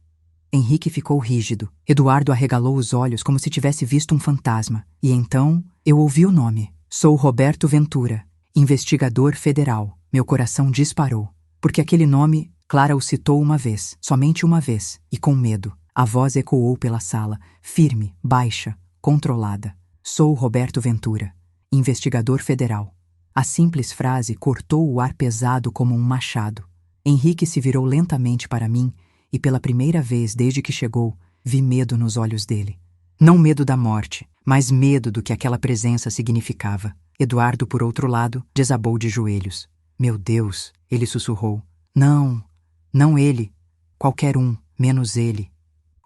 Henrique ficou rígido. Eduardo arregalou os olhos como se tivesse visto um fantasma. E então, eu ouvi o nome. Sou Roberto Ventura, investigador federal. Meu coração disparou. Porque aquele nome, Clara o citou uma vez, somente uma vez, e com medo. A voz ecoou pela sala, firme, baixa, controlada. Sou Roberto Ventura, investigador federal. A simples frase cortou o ar pesado como um machado. Henrique se virou lentamente para mim e pela primeira vez desde que chegou, vi medo nos olhos dele. Não medo da morte, mas medo do que aquela presença significava. Eduardo, por outro lado, desabou de joelhos. Meu Deus, ele sussurrou. Não ele. Qualquer um, menos ele.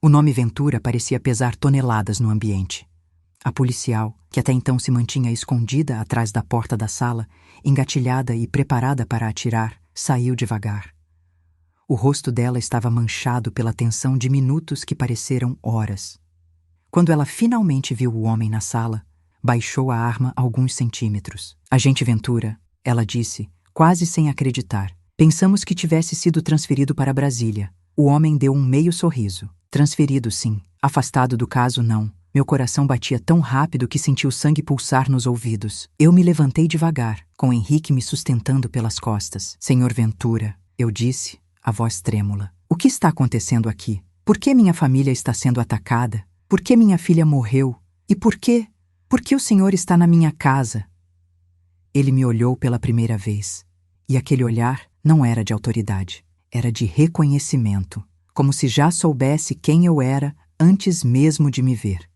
O nome Ventura parecia pesar toneladas no ambiente. A policial, que até então se mantinha escondida atrás da porta da sala, engatilhada e preparada para atirar, saiu devagar. O rosto dela estava manchado pela tensão de minutos que pareceram horas. Quando ela finalmente viu o homem na sala, baixou a arma alguns centímetros. Agente Ventura, ela disse, quase sem acreditar. Pensamos que tivesse sido transferido para Brasília. O homem deu um meio sorriso. Transferido, sim. Afastado do caso, não. Meu coração batia tão rápido que senti o sangue pulsar nos ouvidos. Eu me levantei devagar, com Henrique me sustentando pelas costas. Senhor Ventura, eu disse, a voz trêmula. O que está acontecendo aqui? Por que minha família está sendo atacada? Por que minha filha morreu? E por quê? Por que o senhor está na minha casa? Ele me olhou pela primeira vez. E aquele olhar não era de autoridade. Era de reconhecimento. Como se já soubesse quem eu era antes mesmo de me ver.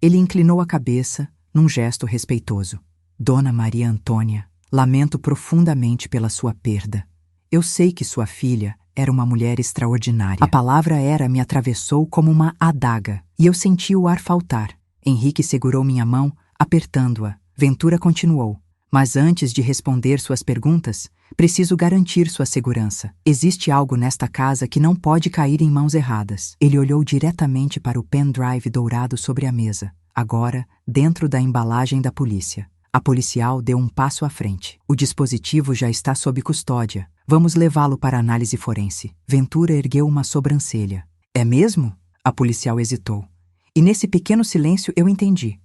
Ele inclinou a cabeça, num gesto respeitoso. Dona Maria Antônia, lamento profundamente pela sua perda. Eu sei que sua filha era uma mulher extraordinária. A palavra era me atravessou como uma adaga, e eu senti o ar faltar. Henrique segurou minha mão, apertando-a. Ventura continuou. Mas antes de responder suas perguntas, preciso garantir sua segurança. Existe algo nesta casa que não pode cair em mãos erradas. Ele olhou diretamente para o pendrive dourado sobre a mesa, agora dentro da embalagem da polícia. A policial deu um passo à frente. O dispositivo já está sob custódia. Vamos levá-lo para análise forense. Ventura ergueu uma sobrancelha. É mesmo? A policial hesitou. E nesse pequeno silêncio eu entendi.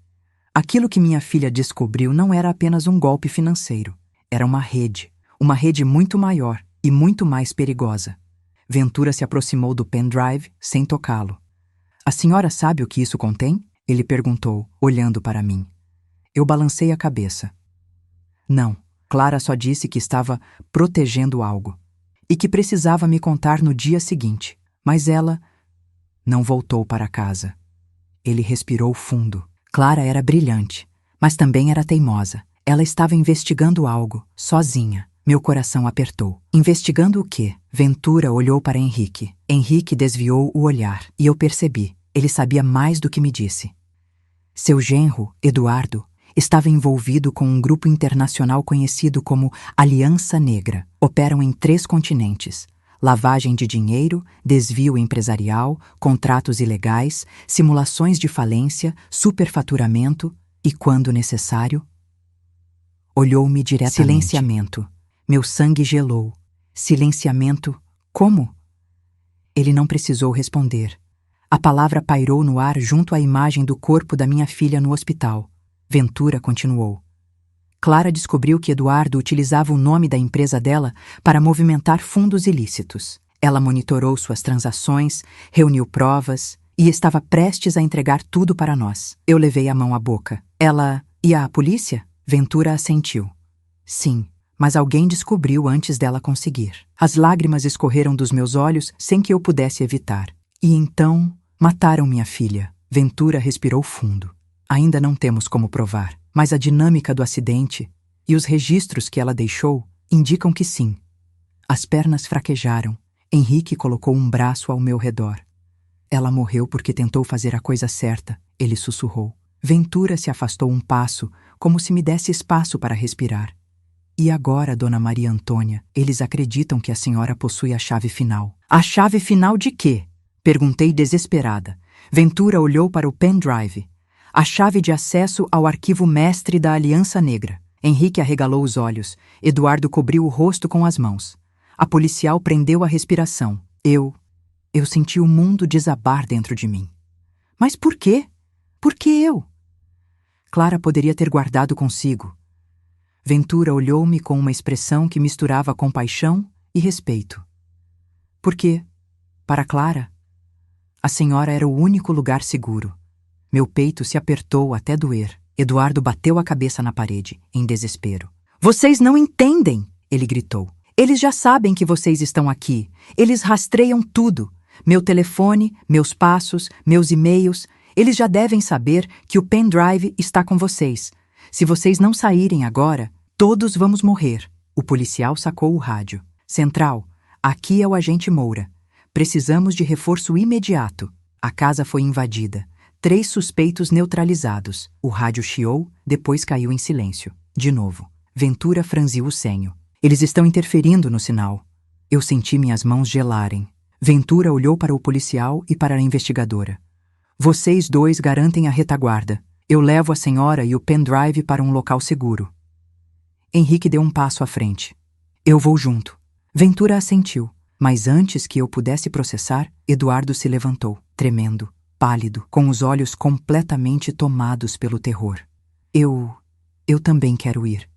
Aquilo que minha filha descobriu não era apenas um golpe financeiro. Era uma rede muito maior e muito mais perigosa. Ventura se aproximou do pendrive sem tocá-lo. A senhora sabe o que isso contém? Ele perguntou, olhando para mim. Eu balancei a cabeça. Não, Clara só disse que estava protegendo algo e que precisava me contar no dia seguinte, mas ela não voltou para casa. Ele respirou fundo. Clara era brilhante, mas também era teimosa. Ela estava investigando algo, sozinha. Meu coração apertou. Investigando o quê? Ventura olhou para Henrique. Henrique desviou o olhar e eu percebi. Ele sabia mais do que me disse. Seu genro, Eduardo, estava envolvido com um grupo internacional conhecido como Aliança Negra. Operam em 3 continentes. Lavagem de dinheiro, desvio empresarial, contratos ilegais, simulações de falência, superfaturamento e, quando necessário... Olhou-me diretamente. Silenciamento. Meu sangue gelou. Silenciamento? Como? Ele não precisou responder. A palavra pairou no ar junto à imagem do corpo da minha filha no hospital. Ventura continuou. Clara descobriu que Eduardo utilizava o nome da empresa dela para movimentar fundos ilícitos. Ela monitorou suas transações, reuniu provas e estava prestes a entregar tudo para nós. Eu levei a mão à boca. Ela ia à polícia? Ventura assentiu. Sim, mas alguém descobriu antes dela conseguir. As lágrimas escorreram dos meus olhos sem que eu pudesse evitar. E então, mataram minha filha. Ventura respirou fundo. Ainda não temos como provar, mas a dinâmica do acidente e os registros que ela deixou indicam que sim. As pernas fraquejaram. Henrique colocou um braço ao meu redor. Ela morreu porque tentou fazer a coisa certa, ele sussurrou. Ventura se afastou um passo, como se me desse espaço para respirar. E agora, Dona Maria Antônia, eles acreditam que a senhora possui a chave final. A chave final de quê? Perguntei desesperada. Ventura olhou para o pendrive. A chave de acesso ao arquivo mestre da Aliança Negra. Henrique arregalou os olhos. Eduardo cobriu o rosto com as mãos. A policial prendeu a respiração. Eu senti o mundo desabar dentro de mim. Mas por quê? Por que eu? Clara poderia ter guardado consigo. Ventura olhou-me com uma expressão que misturava compaixão e respeito. Porque, para Clara, a senhora era o único lugar seguro. Meu peito se apertou até doer. Eduardo bateu a cabeça na parede, em desespero. Vocês não entendem! Ele gritou. Eles já sabem que vocês estão aqui. Eles rastreiam tudo. Meu telefone, meus passos, meus e-mails. Eles já devem saber que o pendrive está com vocês. Se vocês não saírem agora, todos vamos morrer. O policial sacou o rádio. Central, aqui é o agente Moura. Precisamos de reforço imediato. A casa foi invadida. 3 suspeitos neutralizados. O rádio chiou, depois caiu em silêncio. De novo. Ventura franziu o senho. Eles estão interferindo no sinal. Eu senti minhas mãos gelarem. Ventura olhou para o policial e para a investigadora. Vocês 2 garantem a retaguarda. Eu levo a senhora e o pendrive para um local seguro. Henrique deu um passo à frente. Eu vou junto. Ventura assentiu, mas antes que eu pudesse processar, Eduardo se levantou, tremendo, pálido, com os olhos completamente tomados pelo terror. Eu também quero ir.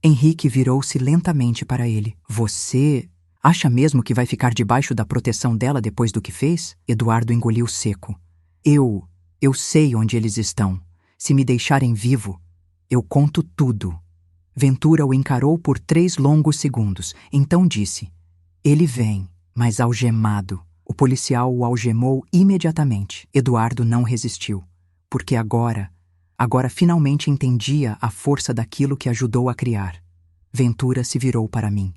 Henrique virou-se lentamente para ele. Você acha mesmo que vai ficar debaixo da proteção dela depois do que fez? Eduardo engoliu seco. Eu sei onde eles estão. Se me deixarem vivo, eu conto tudo. Ventura o encarou por 3 longos segundos. Então disse, ele vem, mas algemado. O policial o algemou imediatamente. Eduardo não resistiu, porque agora finalmente entendia a força daquilo que ajudou a criar. Ventura se virou para mim.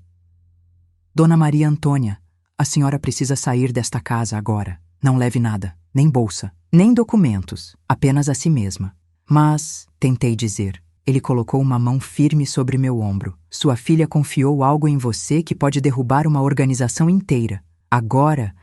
Dona Maria Antônia, a senhora precisa sair desta casa agora. Não leve nada, nem bolsa, nem documentos, apenas a si mesma. Mas, tentei dizer, ele colocou uma mão firme sobre meu ombro. Sua filha confiou algo em você que pode derrubar uma organização inteira. Agora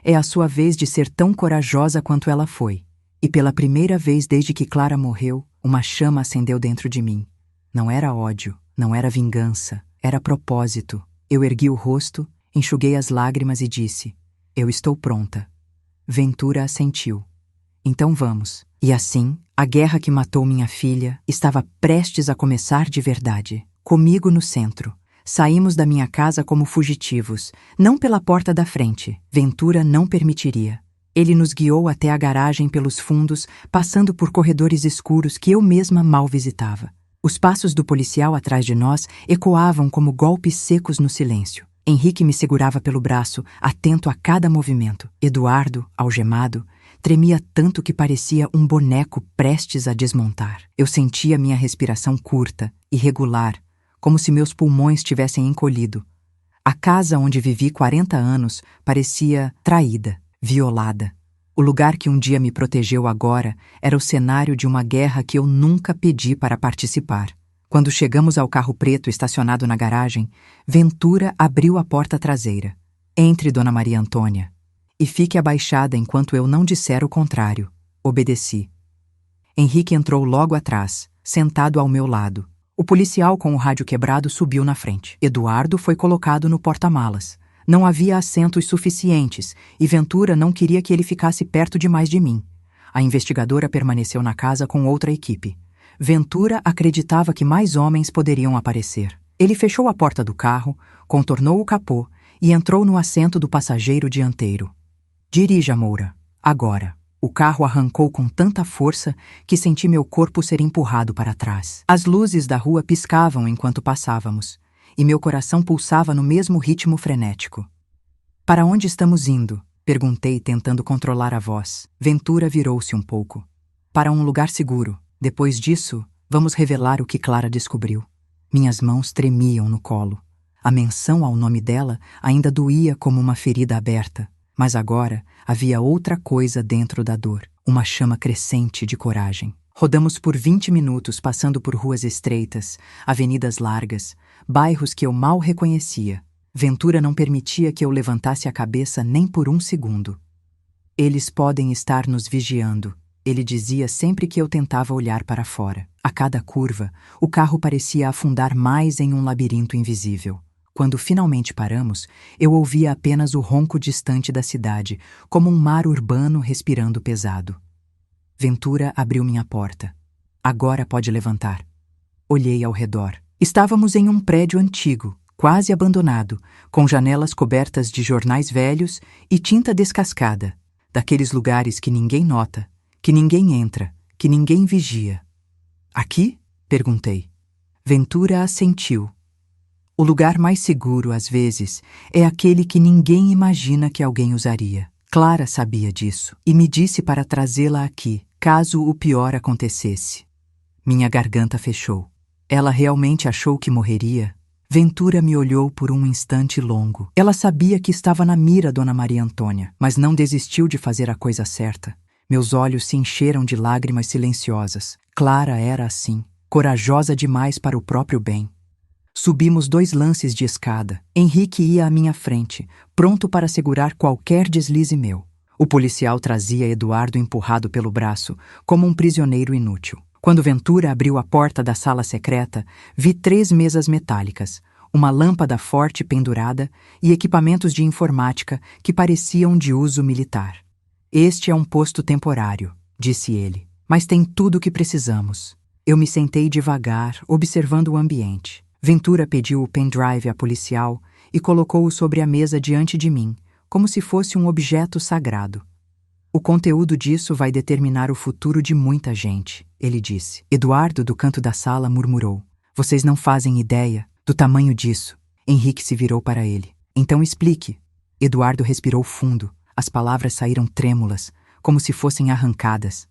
é a sua vez de ser tão corajosa quanto ela foi. E pela primeira vez desde que Clara morreu, uma chama acendeu dentro de mim. Não era ódio, não era vingança, era propósito. Eu ergui o rosto, enxuguei as lágrimas e disse: eu estou pronta. Ventura assentiu. Então vamos. E assim, a guerra que matou minha filha estava prestes a começar de verdade. Comigo no centro. Saímos da minha casa como fugitivos, não pela porta da frente. Ventura não permitiria. Ele nos guiou até a garagem pelos fundos, passando por corredores escuros que eu mesma mal visitava. Os passos do policial atrás de nós ecoavam como golpes secos no silêncio. Henrique me segurava pelo braço, atento a cada movimento. Eduardo, algemado, tremia tanto que parecia um boneco prestes a desmontar. Eu sentia minha respiração curta, irregular, como se meus pulmões tivessem encolhido. A casa onde vivi 40 anos parecia traída, violada. O lugar que um dia me protegeu agora era o cenário de uma guerra que eu nunca pedi para participar. Quando chegamos ao carro preto estacionado na garagem, Ventura abriu a porta traseira. Entre, Dona Maria Antônia, e fique abaixada enquanto eu não disser o contrário. Obedeci. Henrique entrou logo atrás, sentado ao meu lado. O policial com o rádio quebrado subiu na frente. Eduardo foi colocado no porta-malas. Não havia assentos suficientes e Ventura não queria que ele ficasse perto demais de mim. A investigadora permaneceu na casa com outra equipe. Ventura acreditava que mais homens poderiam aparecer. Ele fechou a porta do carro, contornou o capô e entrou no assento do passageiro dianteiro. Dirija, Moura. Agora. O carro arrancou com tanta força que senti meu corpo ser empurrado para trás. As luzes da rua piscavam enquanto passávamos, e meu coração pulsava no mesmo ritmo frenético. Para onde estamos indo? Perguntei, tentando controlar a voz. Ventura virou-se um pouco. Para um lugar seguro. Depois disso, vamos revelar o que Clara descobriu. Minhas mãos tremiam no colo. A menção ao nome dela ainda doía como uma ferida aberta. Mas agora havia outra coisa dentro da dor, uma chama crescente de coragem. Rodamos por 20 minutos passando por ruas estreitas, avenidas largas, bairros que eu mal reconhecia. Ventura não permitia que eu levantasse a cabeça nem por um segundo. Eles podem estar nos vigiando, ele dizia sempre que eu tentava olhar para fora. A cada curva, o carro parecia afundar mais em um labirinto invisível. Quando finalmente paramos, eu ouvia apenas o ronco distante da cidade, como um mar urbano respirando pesado. Ventura abriu minha porta. Agora pode levantar. Olhei ao redor. Estávamos em um prédio antigo, quase abandonado, com janelas cobertas de jornais velhos e tinta descascada, daqueles lugares que ninguém nota, que ninguém entra, que ninguém vigia. Aqui? Perguntei. Ventura assentiu. O lugar mais seguro, às vezes, é aquele que ninguém imagina que alguém usaria. Clara sabia disso e me disse para trazê-la aqui, caso o pior acontecesse. Minha garganta fechou. Ela realmente achou que morreria? Ventura me olhou por um instante longo. Ela sabia que estava na mira, Dona Maria Antônia, mas não desistiu de fazer a coisa certa. Meus olhos se encheram de lágrimas silenciosas. Clara era assim, corajosa demais para o próprio bem. Subimos 2 lances de escada. Henrique ia à minha frente, pronto para segurar qualquer deslize meu. O policial trazia Eduardo empurrado pelo braço, como um prisioneiro inútil. Quando Ventura abriu a porta da sala secreta, vi 3 mesas metálicas, uma lâmpada forte pendurada e equipamentos de informática que pareciam de uso militar. Este é um posto temporário, disse ele, mas tem tudo o que precisamos. Eu me sentei devagar, observando o ambiente. Ventura pediu o pendrive à policial e colocou-o sobre a mesa diante de mim, como se fosse um objeto sagrado. O conteúdo disso vai determinar o futuro de muita gente, ele disse. Eduardo, do canto da sala, murmurou. Vocês não fazem ideia do tamanho disso. Henrique se virou para ele. Então explique. Eduardo respirou fundo. As palavras saíram trêmulas, como se fossem arrancadas.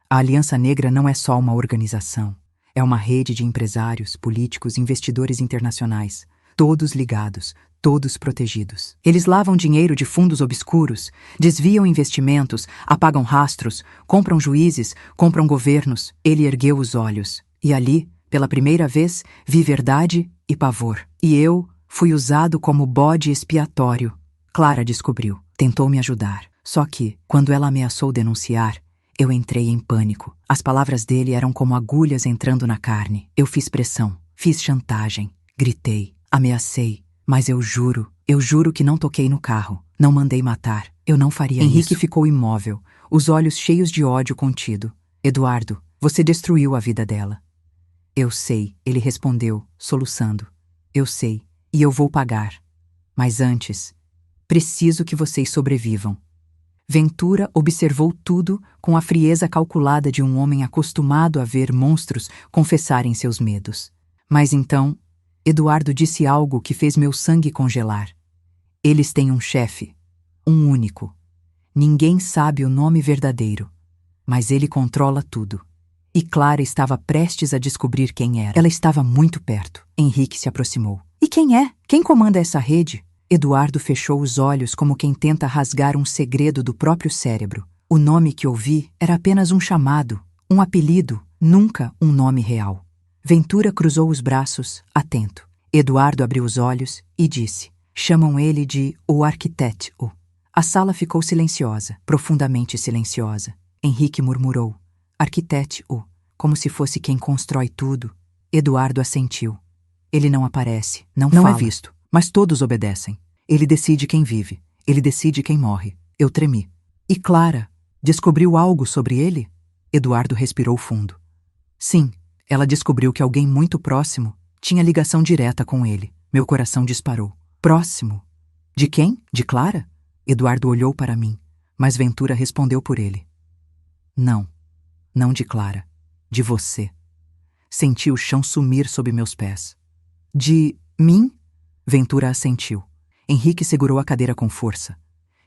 A Aliança Negra não é só uma organização. É uma rede de empresários, políticos, investidores internacionais, todos ligados, todos protegidos. Eles lavam dinheiro de fundos obscuros, desviam investimentos, apagam rastros, compram juízes, compram governos. Ele ergueu os olhos, e ali, pela primeira vez, vi verdade e pavor. E eu fui usado como bode expiatório. Clara descobriu, tentou me ajudar. Só que, quando ela ameaçou denunciar, Eu entrei em pânico. As palavras dele eram como agulhas entrando na carne. Eu fiz pressão, fiz chantagem, gritei, ameacei. Mas eu juro que não toquei no carro. Não mandei matar. Eu não faria isso. Henrique ficou imóvel, os olhos cheios de ódio contido. Eduardo, você destruiu a vida dela. Eu sei, ele respondeu, soluçando. Eu sei, e eu vou pagar. Mas antes, preciso que vocês sobrevivam. Ventura observou tudo com a frieza calculada de um homem acostumado a ver monstros confessarem seus medos. Mas então, Eduardo disse algo que fez meu sangue congelar. Eles têm um chefe, um único. Ninguém sabe o nome verdadeiro, mas ele controla tudo. E Clara estava prestes a descobrir quem era. Ela estava muito perto. Henrique se aproximou. E quem é? Quem comanda essa rede? Eduardo fechou os olhos como quem tenta rasgar um segredo do próprio cérebro. O nome que ouvi era apenas um chamado, um apelido, nunca um nome real. Ventura cruzou os braços, atento. Eduardo abriu os olhos e disse: chamam ele de o arquiteto. A sala ficou silenciosa, profundamente silenciosa. Henrique murmurou: arquiteto, como se fosse quem constrói tudo. Eduardo assentiu. Ele não aparece, não fala. É visto, mas todos obedecem. Ele decide quem vive, ele decide quem morre. Eu tremi. E Clara, descobriu algo sobre ele? Eduardo respirou fundo. Sim, ela descobriu que alguém muito próximo tinha ligação direta com ele. Meu coração disparou. Próximo? De quem? De Clara? Eduardo olhou para mim, mas Ventura respondeu por ele. Não, não de Clara, de você. Senti o chão sumir sob meus pés. De mim? Ventura assentiu. Henrique segurou a cadeira com força.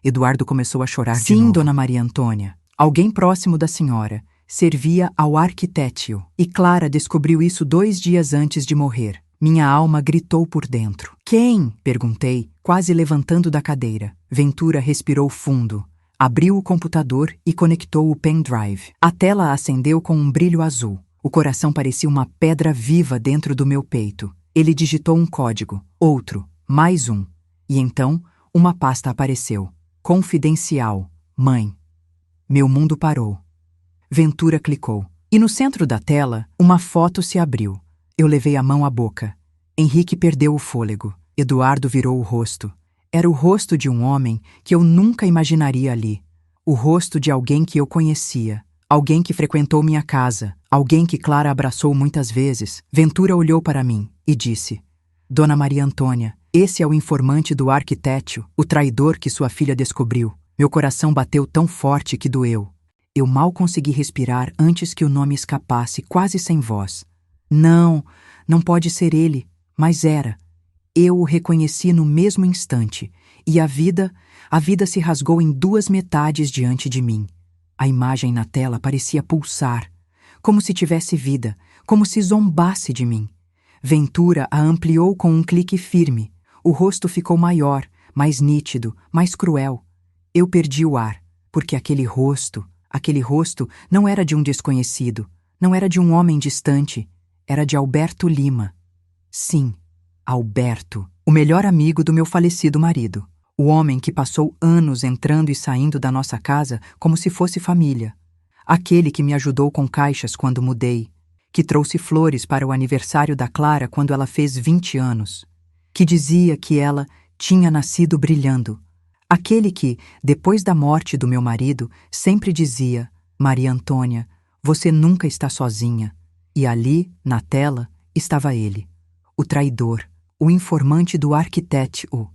Eduardo começou a chorar de novo. Sim, Dona Maria Antônia. Alguém próximo da senhora servia ao arquiteto. E Clara descobriu isso 2 dias antes de morrer. Minha alma gritou por dentro. Quem? Perguntei, quase levantando da cadeira. Ventura respirou fundo. Abriu o computador e conectou o pendrive. A tela acendeu com um brilho azul. O coração parecia uma pedra viva dentro do meu peito. Ele digitou um código, outro, mais um. E então, uma pasta apareceu. Confidencial, mãe. Meu mundo parou. Ventura clicou. E no centro da tela, uma foto se abriu. Eu levei a mão à boca. Henrique perdeu o fôlego. Eduardo virou o rosto. Era o rosto de um homem que eu nunca imaginaria ali. O rosto de alguém que eu conhecia. Alguém que frequentou minha casa. Alguém que Clara abraçou muitas vezes. Ventura olhou para mim e disse: Dona Maria Antônia, esse é o informante do arquiteto, o traidor que sua filha descobriu. Meu coração bateu tão forte que doeu. Eu mal consegui respirar antes que o nome escapasse, quase sem voz. Não, não pode ser ele, mas era. Eu o reconheci no mesmo instante, e a vida se rasgou em 2 metades diante de mim. A imagem na tela parecia pulsar, como se tivesse vida, como se zombasse de mim. Ventura a ampliou com um clique firme. O rosto ficou maior, mais nítido, mais cruel. Eu perdi o ar, porque aquele rosto não era de um desconhecido, não era de um homem distante, era de Alberto Lima. Sim, Alberto, o melhor amigo do meu falecido marido. O homem que passou anos entrando e saindo da nossa casa como se fosse família. Aquele que me ajudou com caixas quando mudei, que trouxe flores para o aniversário da Clara quando ela fez 20 anos, que dizia que ela tinha nascido brilhando. Aquele que, depois da morte do meu marido, sempre dizia: Maria Antônia, você nunca está sozinha. E ali, na tela, estava ele, o traidor, o informante do arquiteto,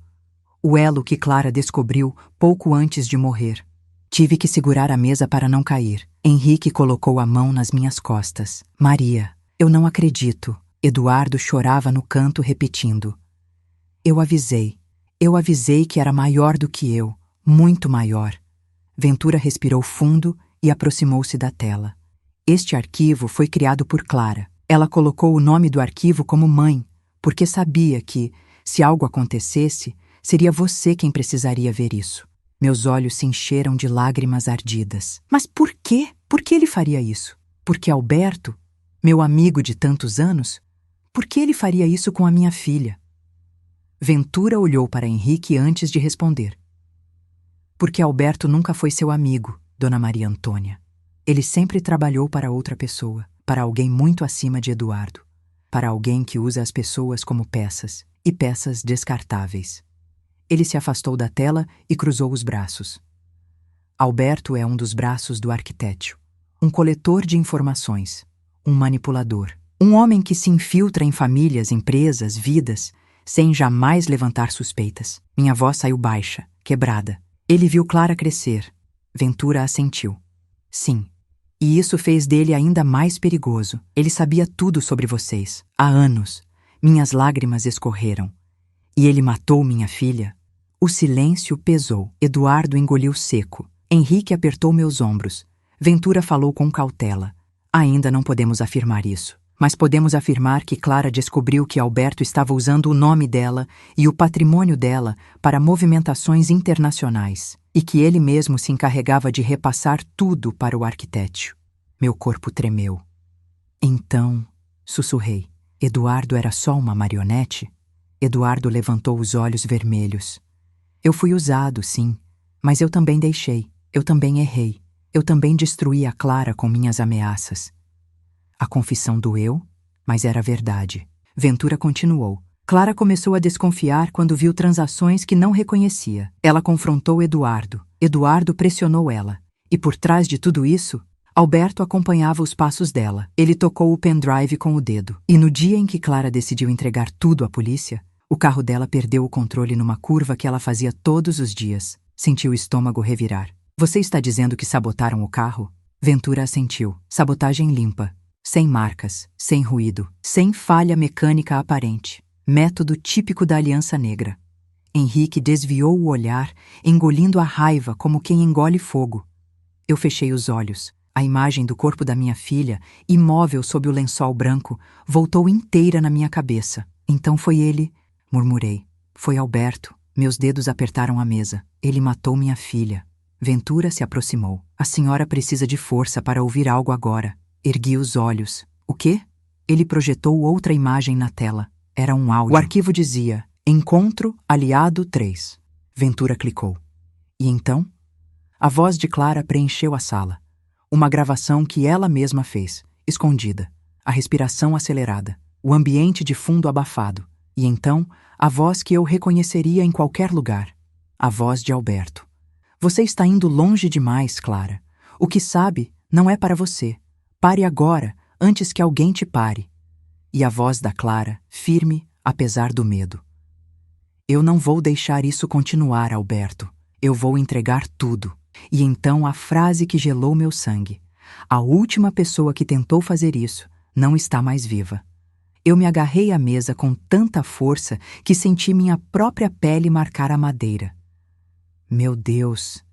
o elo que Clara descobriu pouco antes de morrer. Tive que segurar a mesa para não cair. Henrique colocou a mão nas minhas costas. Maria, eu não acredito. Eduardo chorava no canto repetindo. Eu avisei que era maior do que eu, muito maior. Ventura respirou fundo e aproximou-se da tela. Este arquivo foi criado por Clara. Ela colocou o nome do arquivo como mãe, porque sabia que, se algo acontecesse, seria você quem precisaria ver isso. Meus olhos se encheram de lágrimas ardidas. Mas por quê? Por que ele faria isso? Porque Alberto, meu amigo de tantos anos, por que ele faria isso com a minha filha? Ventura olhou para Henrique antes de responder. Porque Alberto nunca foi seu amigo, Dona Maria Antônia. Ele sempre trabalhou para outra pessoa, para alguém muito acima de Eduardo, para alguém que usa as pessoas como peças, e peças descartáveis. Ele se afastou da tela e cruzou os braços. Alberto é um dos braços do arquiteto, um coletor de informações, um manipulador, um homem que se infiltra em famílias, empresas, vidas, sem jamais levantar suspeitas. Minha voz saiu baixa, quebrada. Ele viu Clara crescer. Ventura assentiu. Sim. E isso fez dele ainda mais perigoso. Ele sabia tudo sobre vocês. Há anos. Minhas lágrimas escorreram. E ele matou minha filha? O silêncio pesou. Eduardo engoliu seco. Henrique apertou meus ombros. Ventura falou com cautela. Ainda não podemos afirmar isso. Mas podemos afirmar que Clara descobriu que Alberto estava usando o nome dela e o patrimônio dela para movimentações internacionais, e que ele mesmo se encarregava de repassar tudo para o arquiteto. Meu corpo tremeu. Então, sussurrei, Eduardo era só uma marionete? Eduardo levantou os olhos vermelhos. Eu fui usado, sim, mas eu também deixei, eu também errei, eu também destruí a Clara com minhas ameaças. A confissão doeu, mas era verdade. Ventura continuou. Clara começou a desconfiar quando viu transações que não reconhecia. Ela confrontou Eduardo. Eduardo pressionou ela. E por trás de tudo isso, Alberto acompanhava os passos dela. Ele tocou o pendrive com o dedo. E no dia em que Clara decidiu entregar tudo à polícia, o carro dela perdeu o controle numa curva que ela fazia todos os dias. Sentiu o estômago revirar. Você está dizendo que sabotaram o carro? Ventura assentiu. Sabotagem limpa. Sem marcas, sem ruído, sem falha mecânica aparente. Método típico da Aliança Negra. Henrique desviou o olhar, engolindo a raiva como quem engole fogo. Eu fechei os olhos. A imagem do corpo da minha filha, imóvel sob o lençol branco, voltou inteira na minha cabeça. Então foi ele, murmurei. Foi Alberto. Meus dedos apertaram a mesa. Ele matou minha filha. Ventura se aproximou. A senhora precisa de força para ouvir algo agora. Ergui os olhos. O quê? Ele projetou outra imagem na tela. Era um áudio. O arquivo dizia: Encontro Aliado 3. Ventura clicou. E então? A voz de Clara preencheu a sala. Uma gravação que ela mesma fez, escondida. A respiração acelerada. O ambiente de fundo abafado. E então, a voz que eu reconheceria em qualquer lugar. A voz de Alberto. Você está indo longe demais, Clara. O que sabe não é para você. Pare agora, antes que alguém te pare. E a voz da Clara, firme, apesar do medo. Eu não vou deixar isso continuar, Alberto. Eu vou entregar tudo. E então a frase que gelou meu sangue. A última pessoa que tentou fazer isso não está mais viva. Eu me agarrei à mesa com tanta força que senti minha própria pele marcar a madeira. Meu Deus,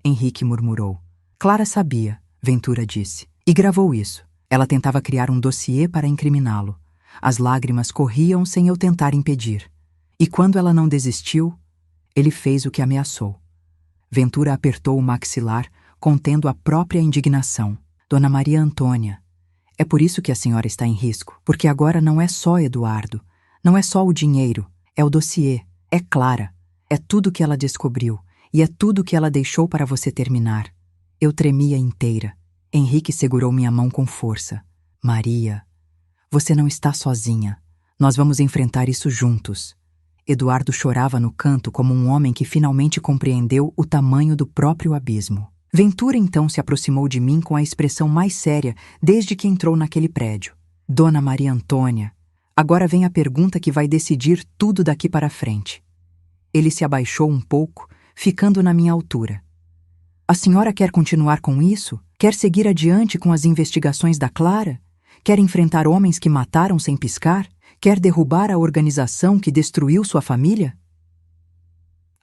Henrique murmurou. Clara sabia, Ventura disse. E gravou isso. Ela tentava criar um dossiê para incriminá-lo. As lágrimas corriam sem eu tentar impedir. E quando ela não desistiu, ele fez o que ameaçou. Ventura apertou o maxilar, contendo a própria indignação. Dona Maria Antônia, é por isso que a senhora está em risco. Porque agora não é só Eduardo. Não é só o dinheiro. É o dossiê. É Clara. É tudo que ela descobriu. E é tudo que ela deixou para você terminar. Eu tremia inteira. Henrique segurou minha mão com força. Maria, você não está sozinha. Nós vamos enfrentar isso juntos. Eduardo chorava no canto como um homem que finalmente compreendeu o tamanho do próprio abismo. Ventura então se aproximou de mim com a expressão mais séria desde que entrou naquele prédio. Dona Maria Antônia, agora vem a pergunta que vai decidir tudo daqui para frente. Ele se abaixou um pouco, ficando na minha altura. A senhora quer continuar com isso? Quer seguir adiante com as investigações da Clara? Quer enfrentar homens que mataram sem piscar? Quer derrubar a organização que destruiu sua família?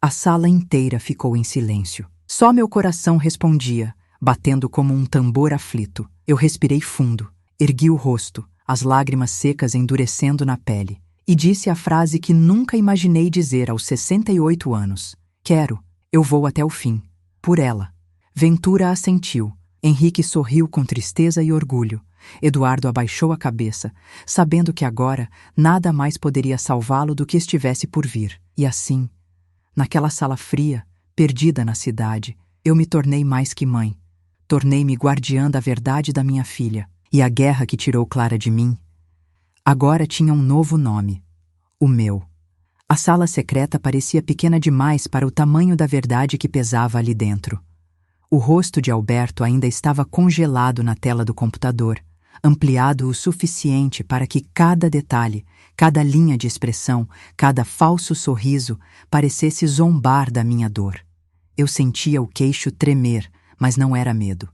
A sala inteira ficou em silêncio. Só meu coração respondia, batendo como um tambor aflito. Eu respirei fundo, ergui o rosto, as lágrimas secas endurecendo na pele, e disse a frase que nunca imaginei dizer aos 68 anos. Quero, eu vou até o fim. Por ela. Ventura assentiu. Henrique sorriu com tristeza e orgulho. Eduardo abaixou a cabeça, sabendo que agora nada mais poderia salvá-lo do que estivesse por vir. E assim, naquela sala fria, perdida na cidade, eu me tornei mais que mãe. Tornei-me guardiã da verdade da minha filha. E a guerra que tirou Clara de mim agora tinha um novo nome: o meu. A sala secreta parecia pequena demais para o tamanho da verdade que pesava ali dentro. O rosto de Alberto ainda estava congelado na tela do computador, ampliado o suficiente para que cada detalhe, cada linha de expressão, cada falso sorriso parecesse zombar da minha dor. Eu sentia o queixo tremer, mas não era medo.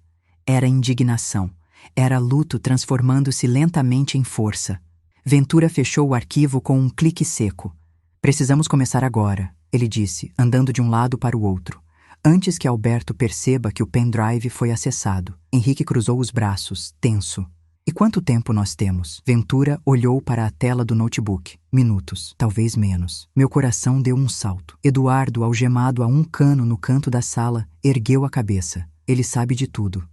Era indignação. Era luto transformando-se lentamente em força. Ventura fechou o arquivo com um clique seco. Precisamos começar agora, ele disse, andando de um lado para o outro. Antes que Alberto perceba que o pendrive foi acessado, Henrique cruzou os braços, tenso. E quanto tempo nós temos? Ventura olhou para a tela do notebook. Minutos, talvez menos. Meu coração deu um salto. Eduardo, algemado a um cano no canto da sala, ergueu a cabeça. Ele sabe de tudo.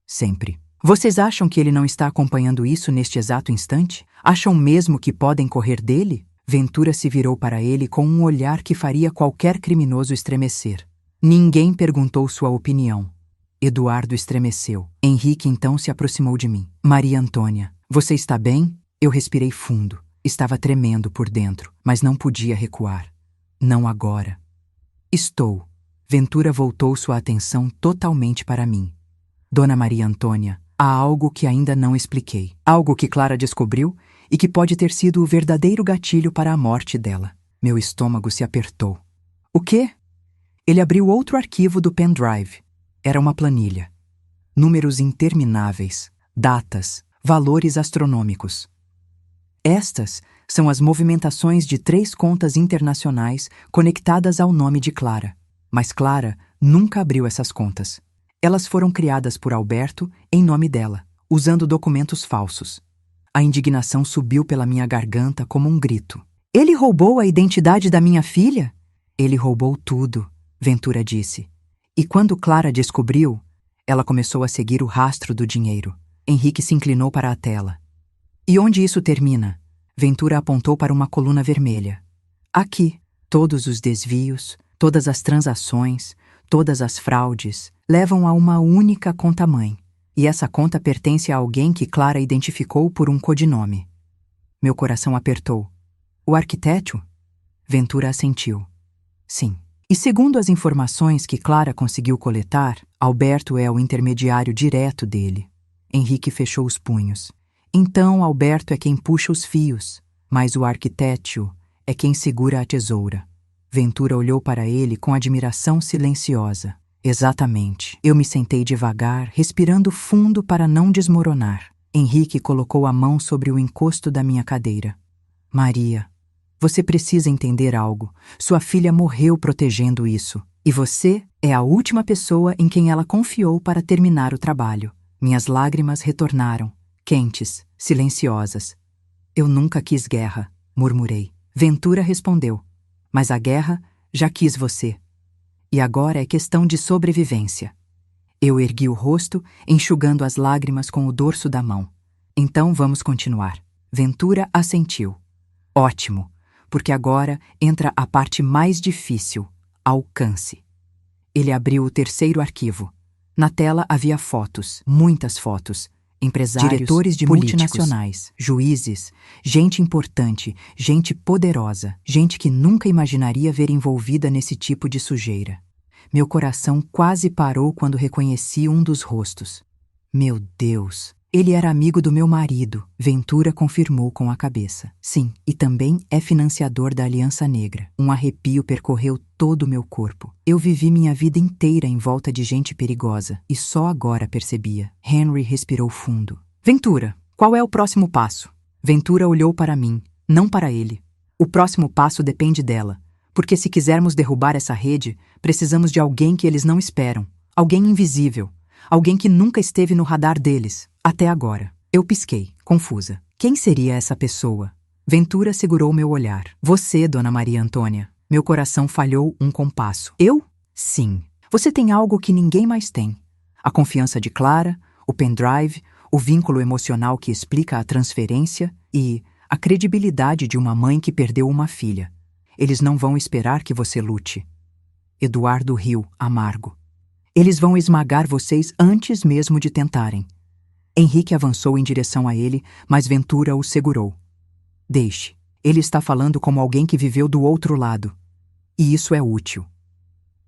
Sempre. Vocês acham que ele não está acompanhando isso neste exato instante? Acham mesmo que podem correr dele? Ventura se virou para ele com um olhar que faria qualquer criminoso estremecer. Ninguém perguntou sua opinião. Eduardo estremeceu. Henrique então se aproximou de mim. Maria Antônia, você está bem? Eu respirei fundo. Estava tremendo por dentro, mas não podia recuar. Não agora. Estou. Ventura voltou sua atenção totalmente para mim. Dona Maria Antônia, há algo que ainda não expliquei. Algo que Clara descobriu e que pode ter sido o verdadeiro gatilho para a morte dela. Meu estômago se apertou. O quê? Ele abriu outro arquivo do pendrive. Era uma planilha. Números intermináveis, datas, valores astronômicos. Estas são as movimentações de 3 contas internacionais conectadas ao nome de Clara. Mas Clara nunca abriu essas contas. Elas foram criadas por Alberto em nome dela, usando documentos falsos. A indignação subiu pela minha garganta como um grito. Ele roubou a identidade da minha filha? Ele roubou tudo, Ventura disse. E quando Clara descobriu, ela começou a seguir o rastro do dinheiro. Henrique se inclinou para a tela. E onde isso termina? Ventura apontou para uma coluna vermelha. Aqui, todos os desvios, todas as transações, todas as fraudes levam a uma única conta-mãe. E essa conta pertence a alguém que Clara identificou por um codinome. Meu coração apertou. O arquiteto? Ventura assentiu. Sim. E segundo as informações que Clara conseguiu coletar, Alberto é o intermediário direto dele. Henrique fechou os punhos. Então Alberto é quem puxa os fios, mas o arquiteto é quem segura a tesoura. Ventura olhou para ele com admiração silenciosa. Exatamente. Eu me sentei devagar, respirando fundo para não desmoronar. Henrique colocou a mão sobre o encosto da minha cadeira. Maria, você precisa entender algo. Sua filha morreu protegendo isso. E você é a última pessoa em quem ela confiou para terminar o trabalho. Minhas lágrimas retornaram, quentes, silenciosas. Eu nunca quis guerra, murmurei. Ventura respondeu. Mas a guerra já quis você. E agora é questão de sobrevivência. Eu ergui o rosto, enxugando as lágrimas com o dorso da mão. Então vamos continuar. Ventura assentiu. Ótimo, porque agora entra a parte mais difícil, alcance. Ele abriu o terceiro arquivo. Na tela havia fotos, muitas fotos. Empresários, diretores de multinacionais, juízes, gente importante, gente poderosa, gente que nunca imaginaria ver envolvida nesse tipo de sujeira. Meu coração quase parou quando reconheci um dos rostos. Meu Deus! Ele era amigo do meu marido, Ventura confirmou com a cabeça. Sim, e também é financiador da Aliança Negra. Um arrepio percorreu todo o meu corpo. Eu vivi minha vida inteira em volta de gente perigosa, e só agora percebia. Henry respirou fundo. Ventura, qual é o próximo passo? Ventura olhou para mim, não para ele. O próximo passo depende dela, porque se quisermos derrubar essa rede, precisamos de alguém que eles não esperam. Alguém invisível. Alguém que nunca esteve no radar deles, até agora. Eu pisquei, confusa. Quem seria essa pessoa? Ventura segurou meu olhar. Você, Dona Maria Antônia. Meu coração falhou um compasso. Eu? Sim. Você tem algo que ninguém mais tem. A confiança de Clara, o pendrive, o vínculo emocional que explica a transferência e a credibilidade de uma mãe que perdeu uma filha. Eles não vão esperar que você lute. Eduardo riu, amargo. Eles vão esmagar vocês antes mesmo de tentarem. Henrique avançou em direção a ele, mas Ventura o segurou. Deixe. Ele está falando como alguém que viveu do outro lado. E isso é útil.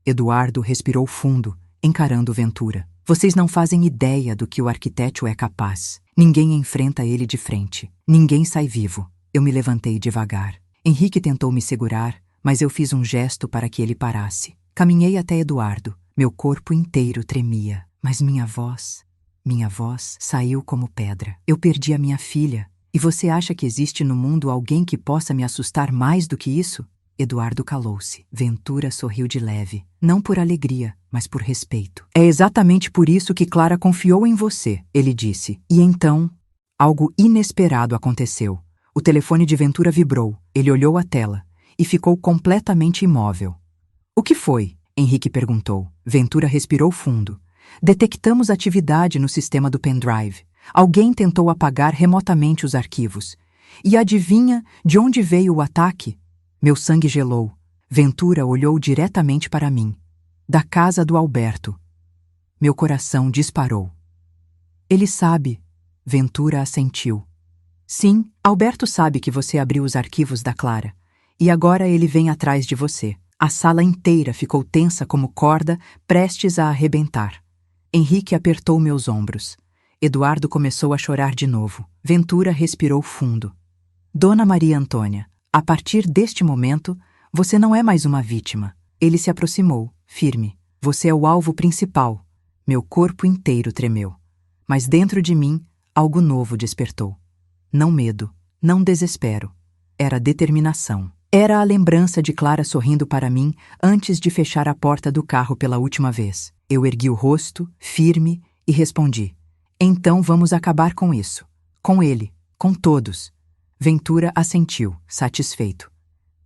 Eduardo respirou fundo, encarando Ventura. Vocês não fazem ideia do que o arquiteto é capaz. Ninguém enfrenta ele de frente. Ninguém sai vivo. Eu me levantei devagar. Henrique tentou me segurar, mas eu fiz um gesto para que ele parasse. Caminhei até Eduardo. Meu corpo inteiro tremia, mas minha voz saiu como pedra. Eu perdi a minha filha. E você acha que existe no mundo alguém que possa me assustar mais do que isso? Eduardo calou-se. Ventura sorriu de leve, não por alegria, mas por respeito. É exatamente por isso que Clara confiou em você, ele disse. E então, algo inesperado aconteceu. O telefone de Ventura vibrou, ele olhou a tela e ficou completamente imóvel. O que foi? Henrique perguntou. Ventura respirou fundo. Detectamos atividade no sistema do pendrive. Alguém tentou apagar remotamente os arquivos. E adivinha de onde veio o ataque? Meu sangue gelou. Ventura olhou diretamente para mim. Da casa do Alberto. Meu coração disparou. Ele sabe. Ventura assentiu. Sim, Alberto sabe que você abriu os arquivos da Clara. E agora ele vem atrás de você. A sala inteira ficou tensa como corda, prestes a arrebentar. Henrique apertou meus ombros. Eduardo começou a chorar de novo. Ventura respirou fundo. Dona Maria Antônia, a partir deste momento, você não é mais uma vítima. Ele se aproximou, firme. Você é o alvo principal. Meu corpo inteiro tremeu. Mas dentro de mim, algo novo despertou. Não medo, não desespero. Era determinação. Era a lembrança de Clara sorrindo para mim antes de fechar a porta do carro pela última vez. Eu ergui o rosto, firme, e respondi. Então vamos acabar com isso. Com ele, com todos. Ventura assentiu, satisfeito.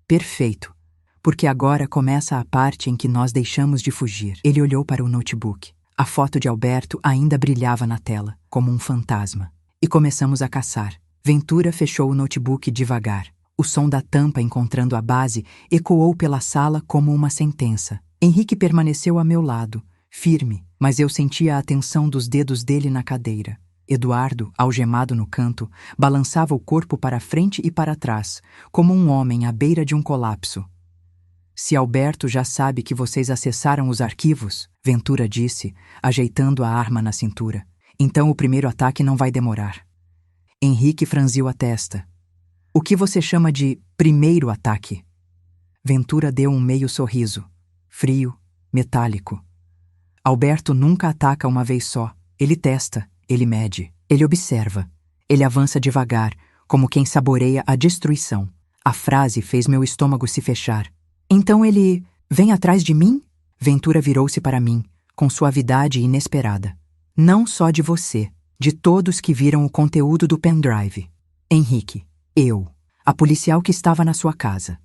Perfeito. Porque agora começa a parte em que nós deixamos de fugir. Ele olhou para o notebook. A foto de Alberto ainda brilhava na tela, como um fantasma. E começamos a caçar. Ventura fechou o notebook devagar. O som da tampa encontrando a base ecoou pela sala como uma sentença. Henrique permaneceu a meu lado, firme, mas eu sentia a tensão dos dedos dele na cadeira. Eduardo, algemado no canto, balançava o corpo para frente e para trás, como um homem à beira de um colapso. Se Alberto já sabe que vocês acessaram os arquivos, Ventura disse, ajeitando a arma na cintura, então o primeiro ataque não vai demorar. Henrique franziu a testa. O que você chama de primeiro ataque? Ventura deu um meio sorriso, frio, metálico. Alberto nunca ataca uma vez só. Ele testa, ele mede, ele observa. Ele avança devagar, como quem saboreia a destruição. A frase fez meu estômago se fechar. Então ele vem atrás de mim? Ventura virou-se para mim, com suavidade inesperada. Não só de você, de todos que viram o conteúdo do pendrive. Henrique, eu, a policial que estava na sua casa.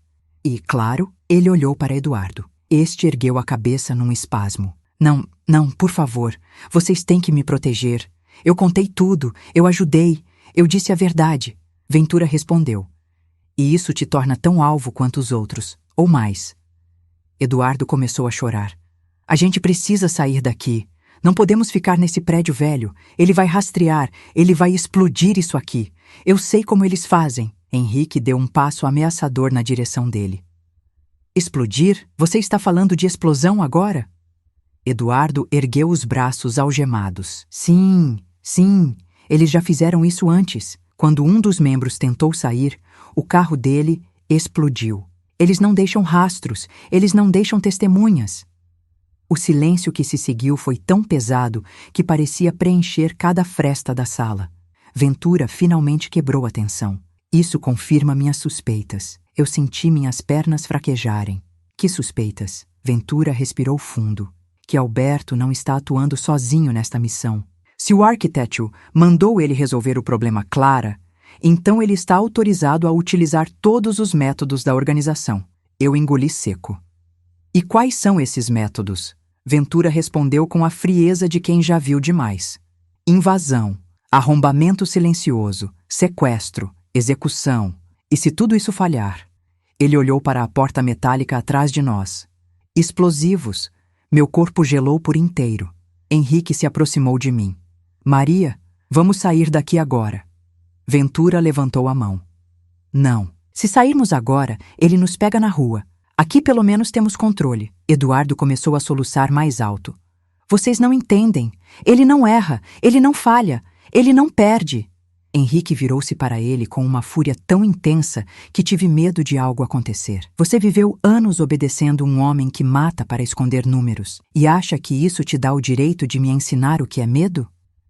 E, claro, ele olhou para Eduardo. Este ergueu a cabeça num espasmo. Não, por favor, vocês têm que me proteger. Eu contei tudo, eu ajudei, eu disse a verdade. Ventura respondeu. E isso te torna tão alvo quanto os outros, ou mais. Eduardo começou a chorar. A gente precisa sair daqui. Não podemos ficar nesse prédio velho. Ele vai rastrear, ele vai explodir isso aqui. Eu sei como eles fazem. Henrique deu um passo ameaçador na direção dele. Explodir? Você está falando de explosão agora? Eduardo ergueu os braços algemados. Sim, eles já fizeram isso antes. Quando um dos membros tentou sair, o carro dele explodiu. Eles não deixam rastros, eles não deixam testemunhas. O silêncio que se seguiu foi tão pesado que parecia preencher cada fresta da sala. Ventura finalmente quebrou a tensão. Isso confirma minhas suspeitas. Eu senti minhas pernas fraquejarem. Que suspeitas? Ventura respirou fundo. Que Alberto não está atuando sozinho nesta missão. Se o arquiteto mandou ele resolver o problema Clara, então ele está autorizado a utilizar todos os métodos da organização. Eu engoli seco. E quais são esses métodos? Ventura respondeu com a frieza de quem já viu demais. Invasão, arrombamento silencioso, sequestro, execução. E se tudo isso falhar? Ele olhou para a porta metálica atrás de nós. Explosivos, Meu corpo gelou por inteiro. Henrique se aproximou de mim. Maria, vamos sair daqui agora. Ventura levantou a mão. Não. Se sairmos agora, ele nos pega na rua. Aqui pelo menos temos controle. Eduardo começou a soluçar mais alto. Vocês não entendem. Ele não erra, ele não falha, ele não perde. Henrique virou-se para ele com uma fúria tão intensa que tive medo de algo acontecer. Você viveu anos obedecendo um homem que mata para esconder números e acha que isso te dá o direito de me ensinar o que é medo?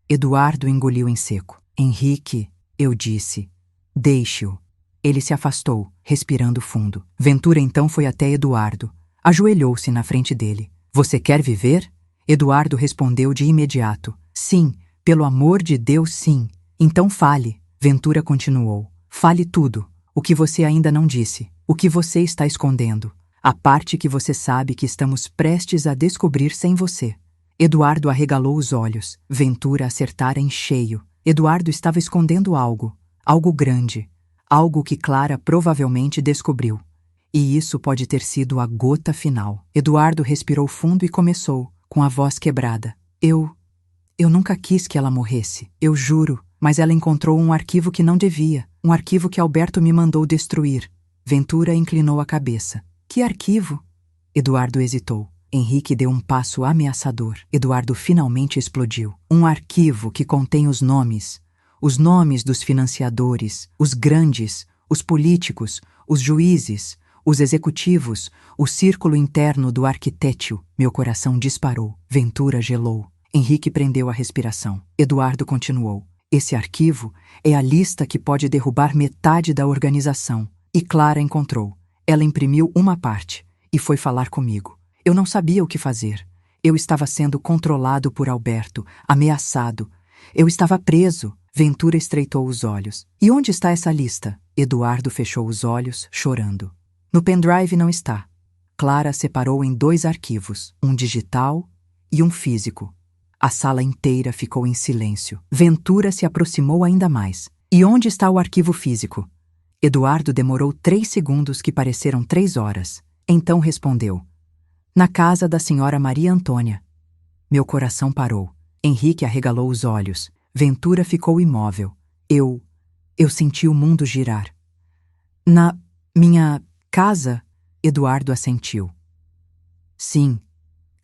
Eduardo engoliu em seco. Henrique, eu disse, deixe-o. Ele se afastou, respirando fundo. Ventura então foi até Eduardo. Ajoelhou-se na frente dele. Você quer viver? Eduardo respondeu de imediato. Sim, pelo amor de Deus, sim. Então fale. Ventura continuou. Fale tudo. O que você ainda não disse. O que você está escondendo. A parte que você sabe que estamos prestes a descobrir sem você. Eduardo arregalou os olhos. Ventura acertara em cheio. Eduardo estava escondendo algo. Algo grande. Algo que Clara provavelmente descobriu. E isso pode ter sido a gota final. Eduardo respirou fundo e começou, com a voz quebrada. Eu nunca quis que ela morresse. Eu juro. Mas ela encontrou um arquivo que não devia. Um arquivo que Alberto me mandou destruir. Ventura inclinou a cabeça. Que arquivo? Eduardo hesitou. Henrique deu um passo ameaçador. Eduardo finalmente explodiu. Um arquivo que contém os nomes dos financiadores, os grandes, os políticos, os juízes, os executivos, o círculo interno do arquiteto. Meu coração disparou. Ventura gelou. Henrique prendeu a respiração. Eduardo continuou. Esse arquivo é a lista que pode derrubar metade da organização. E Clara encontrou. Ela imprimiu uma parte e foi falar comigo. Eu não sabia o que fazer. Eu estava sendo controlado por Alberto, ameaçado. Eu estava preso. Ventura estreitou os olhos. E onde está essa lista? Eduardo fechou os olhos, chorando. No pendrive não está. Clara separou em 2 arquivos, um digital e um físico. A sala inteira ficou em silêncio. Ventura se aproximou ainda mais. E onde está o arquivo físico? Eduardo demorou 3 segundos que pareceram 3 horas. Então respondeu. Na casa da senhora Maria Antônia. Meu coração parou. Henrique arregalou os olhos. Ventura ficou imóvel. Eu senti o mundo girar. Na minha casa? Eduardo assentiu. Sim.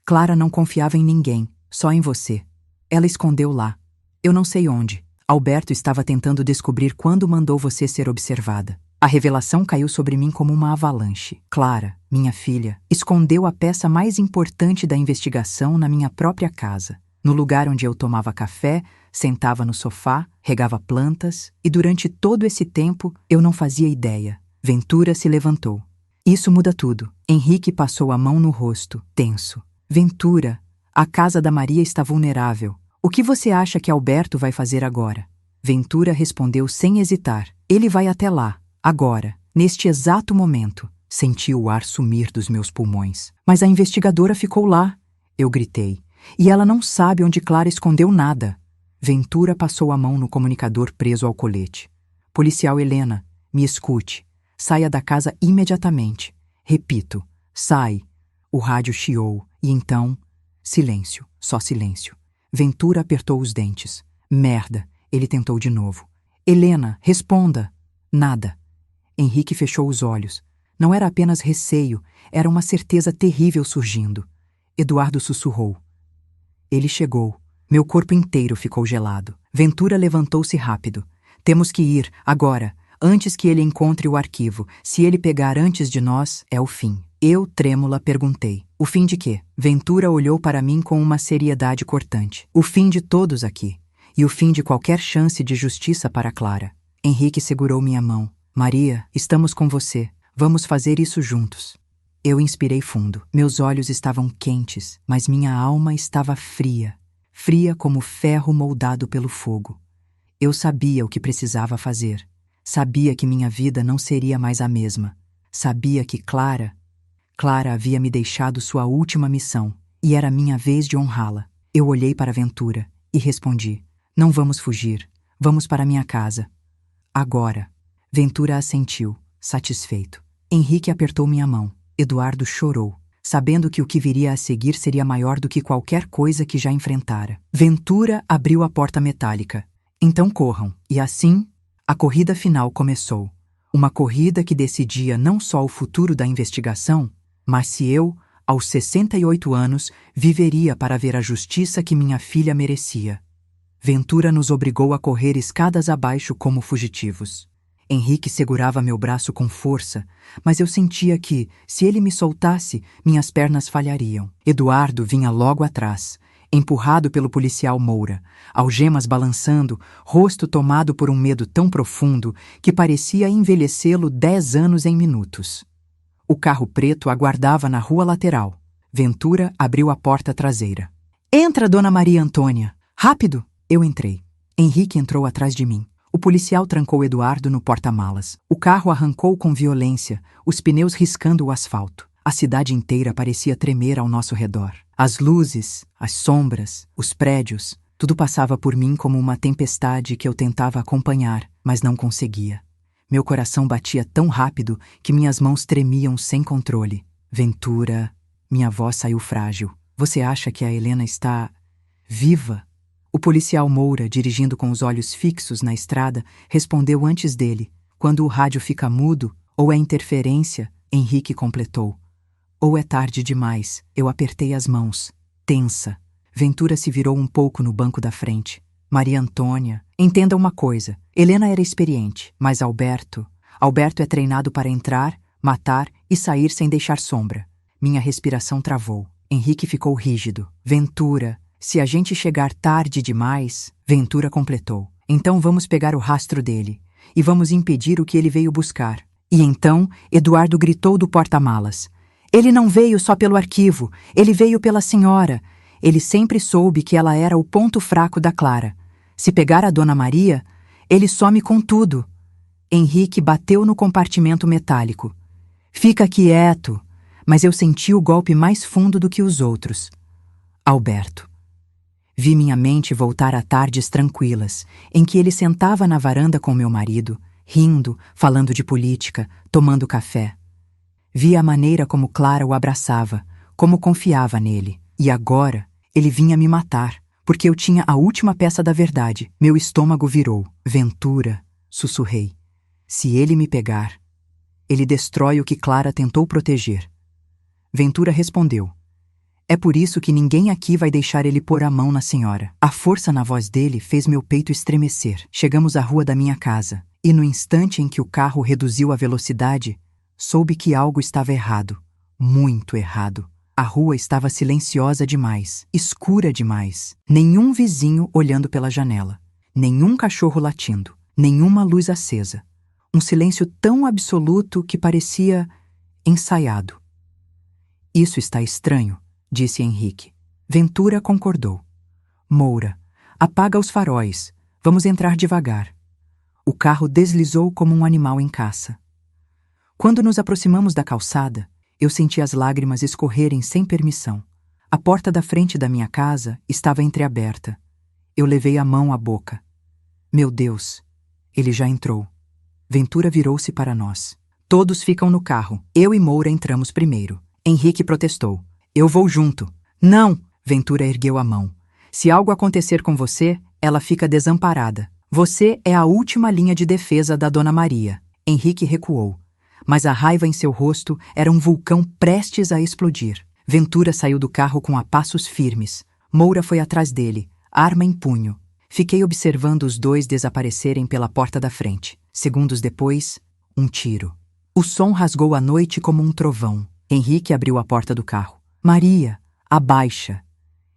Clara não confiava em ninguém. Só em você. Ela escondeu lá. Eu não sei onde. Alberto estava tentando descobrir quando mandou você ser observada. A revelação caiu sobre mim como uma avalanche. Clara, minha filha, escondeu a peça mais importante da investigação na minha própria casa. No lugar onde eu tomava café, sentava no sofá, regava plantas, e durante todo esse tempo eu não fazia ideia. Ventura se levantou. Isso muda tudo. Henrique passou a mão no rosto, tenso. Ventura, a casa da Maria está vulnerável. O que você acha que Alberto vai fazer agora? Ventura respondeu sem hesitar. Ele vai até lá, agora, neste exato momento. Senti o ar sumir dos meus pulmões. Mas a investigadora ficou lá, eu gritei. E ela não sabe onde Clara escondeu nada. Ventura passou a mão no comunicador preso ao colete. Policial Helena, me escute. Saia da casa imediatamente. Repito, sai. O rádio chiou e então... Silêncio, só silêncio. Ventura apertou os dentes. Merda, ele tentou de novo. Helena, responda. Nada. Henrique fechou os olhos. Não era apenas receio, era uma certeza terrível surgindo. Eduardo sussurrou. Ele chegou. Meu corpo inteiro ficou gelado. Ventura levantou-se rápido. Temos que ir, agora, antes que ele encontre o arquivo. Se ele pegar antes de nós, é o fim. Eu, trêmula, perguntei. O fim de quê? Ventura olhou para mim com uma seriedade cortante. O fim de todos aqui. E o fim de qualquer chance de justiça para Clara. Henrique segurou minha mão. Maria, estamos com você. Vamos fazer isso juntos. Eu inspirei fundo. Meus olhos estavam quentes, mas minha alma estava fria. Fria como ferro moldado pelo fogo. Eu sabia o que precisava fazer. Sabia que minha vida não seria mais a mesma. Sabia que Clara havia me deixado sua última missão, e era minha vez de honrá-la. Eu olhei para Ventura e respondi. Não vamos fugir. Vamos para minha casa. Agora. Ventura assentiu, satisfeito. Henrique apertou minha mão. Eduardo chorou. sabendo que o que viria a seguir seria maior do que qualquer coisa que já enfrentara. Ventura abriu a porta metálica. Então corram. E assim, a corrida final começou. Uma corrida que decidia não só o futuro da investigação, mas se eu, aos 68 anos, viveria para ver a justiça que minha filha merecia. Ventura nos obrigou a correr escadas abaixo como fugitivos. Henrique segurava meu braço com força, mas eu sentia que, se ele me soltasse, minhas pernas falhariam. Eduardo vinha logo atrás, empurrado pelo policial Moura, algemas balançando, rosto tomado por um medo tão profundo que parecia envelhecê-lo 10 anos em minutos. O carro preto aguardava na rua lateral. Ventura abriu a porta traseira. "Entra, Dona Maria Antônia! Rápido!" Eu entrei. Henrique entrou atrás de mim. O policial trancou Eduardo no porta-malas. O carro arrancou com violência, os pneus riscando o asfalto. A cidade inteira parecia tremer ao nosso redor. As luzes, as sombras, os prédios, tudo passava por mim como uma tempestade que eu tentava acompanhar, mas não conseguia. Meu coração batia tão rápido que minhas mãos tremiam sem controle. "Ventura", minha voz saiu frágil. "Você acha que a Helena está viva?" O policial Moura, dirigindo com os olhos fixos na estrada, respondeu antes dele. "Quando o rádio fica mudo, ou é interferência", Henrique completou. "Ou é tarde demais." Eu apertei as mãos, tensa. Ventura se virou um pouco no banco da frente. "Maria Antônia, entenda uma coisa. Helena era experiente, mas Alberto é treinado para entrar, matar e sair sem deixar sombra." Minha respiração travou. Henrique ficou rígido. "Ventura, se a gente chegar tarde demais..." Ventura completou. "Então vamos pegar o rastro dele e vamos impedir o que ele veio buscar." E então Eduardo gritou do porta-malas. "Ele não veio só pelo arquivo, ele veio pela senhora. Ele sempre soube que ela era o ponto fraco da Clara. Se pegar a Dona Maria, ele some com tudo." Henrique bateu no compartimento metálico. "Fica quieto." Mas eu senti o golpe mais fundo do que os outros. Alberto. Vi minha mente voltar a tardes tranquilas, em que ele sentava na varanda com meu marido, rindo, falando de política, tomando café. Vi a maneira como Clara o abraçava, como confiava nele. E agora, ele vinha me matar, porque eu tinha a última peça da verdade. Meu estômago virou. "Ventura", sussurrei. "Se ele me pegar, ele destrói o que Clara tentou proteger." Ventura respondeu. "É por isso que ninguém aqui vai deixar ele pôr a mão na senhora." A força na voz dele fez meu peito estremecer. Chegamos à rua da minha casa, e no instante em que o carro reduziu a velocidade, soube que algo estava errado. Muito errado. A rua estava silenciosa demais, escura demais. Nenhum vizinho olhando pela janela. Nenhum cachorro latindo. Nenhuma luz acesa. Um silêncio tão absoluto que parecia ensaiado. "Isso está estranho", disse Henrique. Ventura concordou. "Moura, apaga os faróis. Vamos entrar devagar." O carro deslizou como um animal em caça. Quando nos aproximamos da calçada, eu senti as lágrimas escorrerem sem permissão. A porta da frente da minha casa estava entreaberta. Eu levei a mão à boca. Meu Deus, ele já entrou. Ventura virou-se para nós. "Todos ficam no carro. Eu e Moura entramos primeiro." Henrique protestou. "Eu vou junto." "Não!" Ventura ergueu a mão. "Se algo acontecer com você, ela fica desamparada. Você é a última linha de defesa da Dona Maria." Henrique recuou, mas a raiva em seu rosto era um vulcão prestes a explodir. Ventura saiu do carro com a passos firmes. Moura foi atrás dele, arma em punho. Fiquei observando os dois desaparecerem pela porta da frente. Segundos depois, um tiro. O som rasgou a noite como um trovão. Henrique abriu a porta do carro. "Maria, abaixa."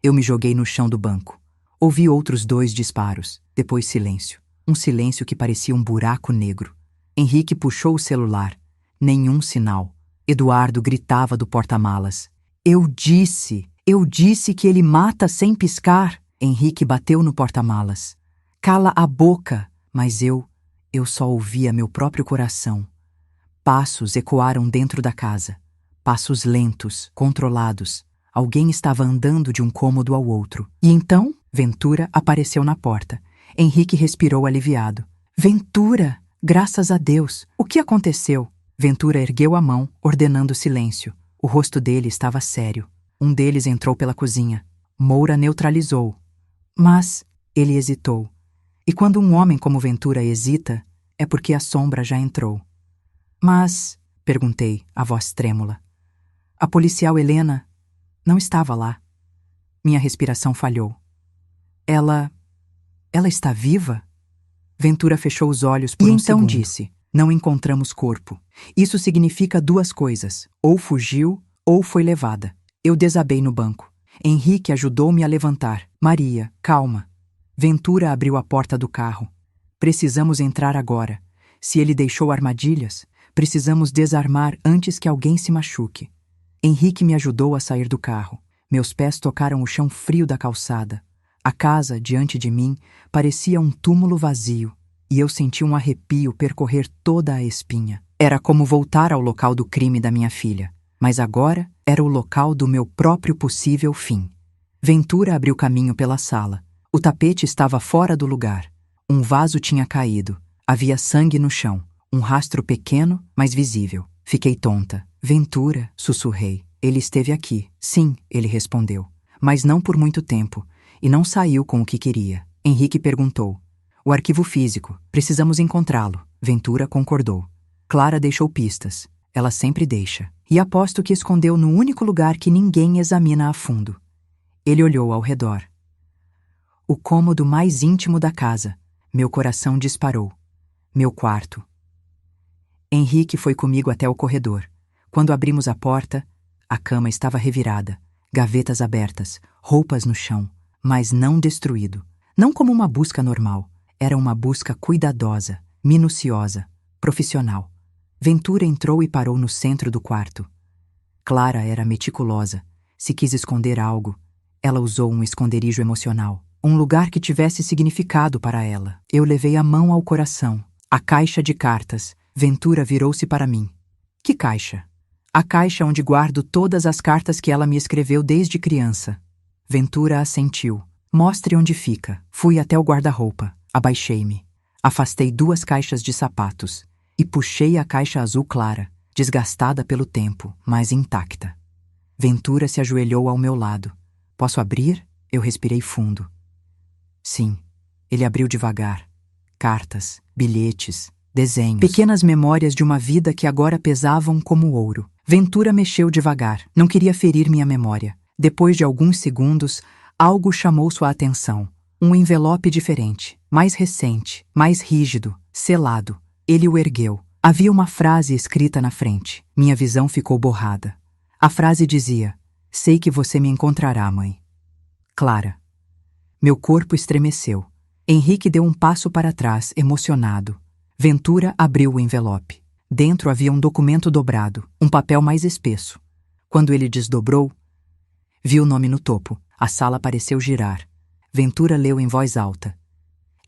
Eu me joguei no chão do banco. Ouvi outros 2 disparos. Depois silêncio. Um silêncio que parecia um buraco negro. Henrique puxou o celular. Nenhum sinal. Eduardo gritava do porta-malas. Eu disse que ele mata sem piscar." Henrique bateu no porta-malas. "Cala a boca." Mas eu só ouvia meu próprio coração. Passos ecoaram dentro da casa. Passos lentos, controlados. Alguém estava andando de um cômodo ao outro. E então, Ventura apareceu na porta. Henrique respirou aliviado. "Ventura! Graças a Deus! O que aconteceu?" Ventura ergueu a mão, ordenando silêncio. O rosto dele estava sério. Um deles entrou pela cozinha. Moura neutralizou. Mas ele hesitou. E quando um homem como Ventura hesita, é porque a sombra já entrou. Mas, perguntei, a voz trêmula. A policial Helena não estava lá. Minha respiração falhou. Ela está viva? Ventura fechou os olhos por um segundo. Disse, não encontramos corpo. Isso significa duas coisas. Ou fugiu, ou foi levada. Eu desabei no banco. Henrique ajudou-me a levantar. Maria, calma. Ventura abriu a porta do carro. Precisamos entrar agora. Se ele deixou armadilhas, precisamos desarmar antes que alguém se machuque. Henrique me ajudou a sair do carro. Meus pés tocaram o chão frio da calçada. A casa, diante de mim, parecia um túmulo vazio, e eu senti um arrepio percorrer toda a espinha. Era como voltar ao local do crime da minha filha, mas agora era o local do meu próprio possível fim. Ventura abriu caminho pela sala. O tapete estava fora do lugar. Um vaso tinha caído. Havia sangue no chão. Um rastro pequeno, mas visível. Fiquei tonta. Ventura, sussurrei. Ele esteve aqui. Sim, ele respondeu. Mas não por muito tempo. E não saiu com o que queria. Henrique perguntou. O arquivo físico. Precisamos encontrá-lo. Ventura concordou. Clara deixou pistas. Ela sempre deixa. E aposto que escondeu no único lugar que ninguém examina a fundo. Ele olhou ao redor. O cômodo mais íntimo da casa. Meu coração disparou. Meu quarto. Henrique foi comigo até o corredor. Quando abrimos a porta, a cama estava revirada, gavetas abertas, roupas no chão, mas não destruído. Não como uma busca normal. Era uma busca cuidadosa, minuciosa, profissional. Ventura entrou e parou no centro do quarto. Clara era meticulosa. Se quis esconder algo, ela usou um esconderijo emocional. Um lugar que tivesse significado para ela. Eu levei a mão ao coração. A caixa de cartas. Ventura virou-se para mim. Que caixa? A caixa onde guardo todas as cartas que ela me escreveu desde criança. Ventura assentiu. Mostre onde fica. Fui até o guarda-roupa. Abaixei-me. Afastei 2 caixas de sapatos. E puxei a caixa azul clara, desgastada pelo tempo, mas intacta. Ventura se ajoelhou ao meu lado. Posso abrir? Eu respirei fundo. Sim. Ele abriu devagar. Cartas, bilhetes, desenhos. Pequenas memórias de uma vida que agora pesavam como ouro. Ventura mexeu devagar. Não queria ferir minha memória. Depois de alguns segundos, algo chamou sua atenção. Um envelope diferente, mais recente, mais rígido, selado. Ele o ergueu. Havia uma frase escrita na frente. Minha visão ficou borrada. A frase dizia: sei que você me encontrará, mãe. Clara. Meu corpo estremeceu. Henrique deu um passo para trás, emocionado. Ventura abriu o envelope. Dentro havia um documento dobrado, um papel mais espesso. Quando ele desdobrou, viu o nome no topo. A sala pareceu girar. Ventura leu em voz alta.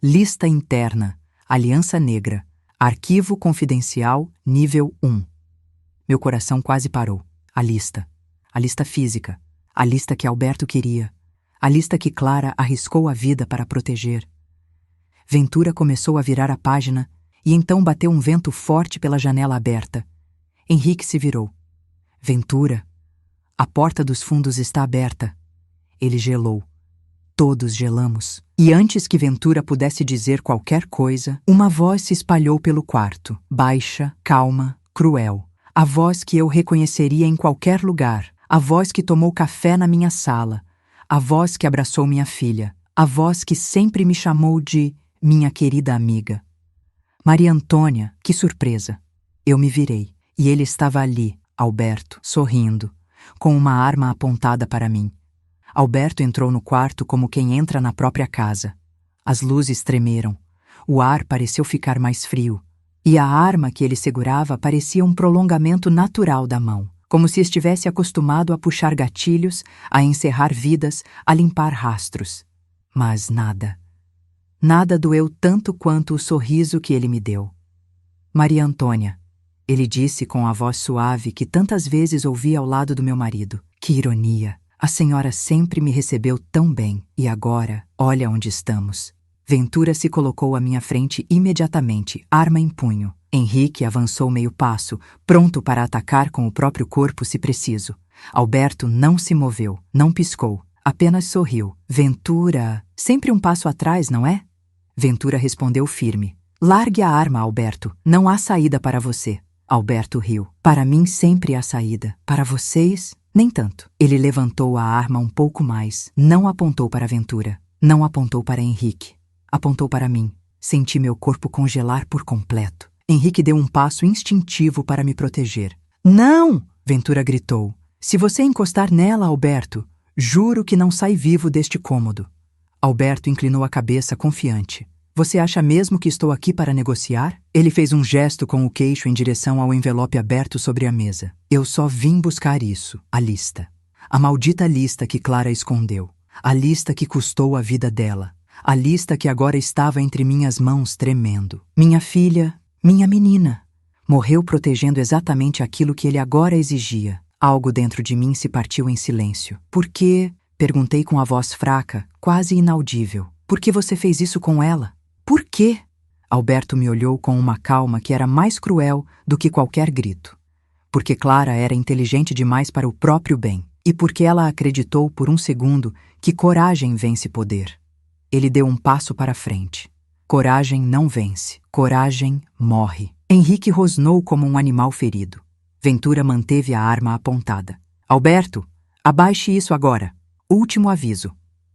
Lista interna, Aliança Negra, arquivo confidencial, nível 1. Meu coração quase parou. A lista física, a lista que Alberto queria, a lista que Clara arriscou a vida para proteger. Ventura começou a virar a página e então bateu um vento forte pela janela aberta. Henrique se virou. Ventura, a porta dos fundos está aberta. Ele gelou. Todos gelamos. E antes que Ventura pudesse dizer qualquer coisa, uma voz se espalhou pelo quarto. Baixa, calma, cruel. A voz que eu reconheceria em qualquer lugar. A voz que tomou café na minha sala. A voz que abraçou minha filha. A voz que sempre me chamou de minha querida amiga. Maria Antônia, que surpresa. Eu me virei. E ele estava ali, Alberto, sorrindo, com uma arma apontada para mim. Alberto entrou no quarto como quem entra na própria casa. As luzes tremeram. O ar pareceu ficar mais frio. E a arma que ele segurava parecia um prolongamento natural da mão, como se estivesse acostumado a puxar gatilhos, a encerrar vidas, a limpar rastros. Mas nada. Nada doeu tanto quanto o sorriso que ele me deu. Maria Antônia, ele disse com a voz suave que tantas vezes ouvi ao lado do meu marido. Que ironia! A senhora sempre me recebeu tão bem, e agora, olha onde estamos. Ventura se colocou à minha frente imediatamente, arma em punho. Henrique avançou meio passo, pronto para atacar com o próprio corpo se preciso. Alberto não se moveu, não piscou, apenas sorriu. Ventura, sempre um passo atrás, não é? Ventura respondeu firme. Largue a arma, Alberto. Não há saída para você. Alberto riu. Para mim sempre há saída. Para vocês, nem tanto. Ele levantou a arma um pouco mais. Não apontou para Ventura. Não apontou para Henrique. Apontou para mim. Senti meu corpo congelar por completo. Henrique deu um passo instintivo para me proteger. Não! Ventura gritou. Se você encostar nela, Alberto, juro que não sai vivo deste cômodo. Alberto inclinou a cabeça confiante. Você acha mesmo que estou aqui para negociar? Ele fez um gesto com o queixo em direção ao envelope aberto sobre a mesa. Eu só vim buscar isso, a lista. A maldita lista que Clara escondeu. A lista que custou a vida dela. A lista que agora estava entre minhas mãos tremendo. Minha filha, minha menina, morreu protegendo exatamente aquilo que ele agora exigia. Algo dentro de mim se partiu em silêncio. Por quê? Perguntei com a voz fraca, quase inaudível. Por que você fez isso com ela? Por quê? Alberto me olhou com uma calma que era mais cruel do que qualquer grito. Porque Clara era inteligente demais para o próprio bem. E porque ela acreditou por um segundo que coragem vence poder. Ele deu um passo para frente. Coragem não vence. Coragem morre. Henrique rosnou como um animal ferido. Ventura manteve a arma apontada. Alberto, abaixe isso agora. Último aviso.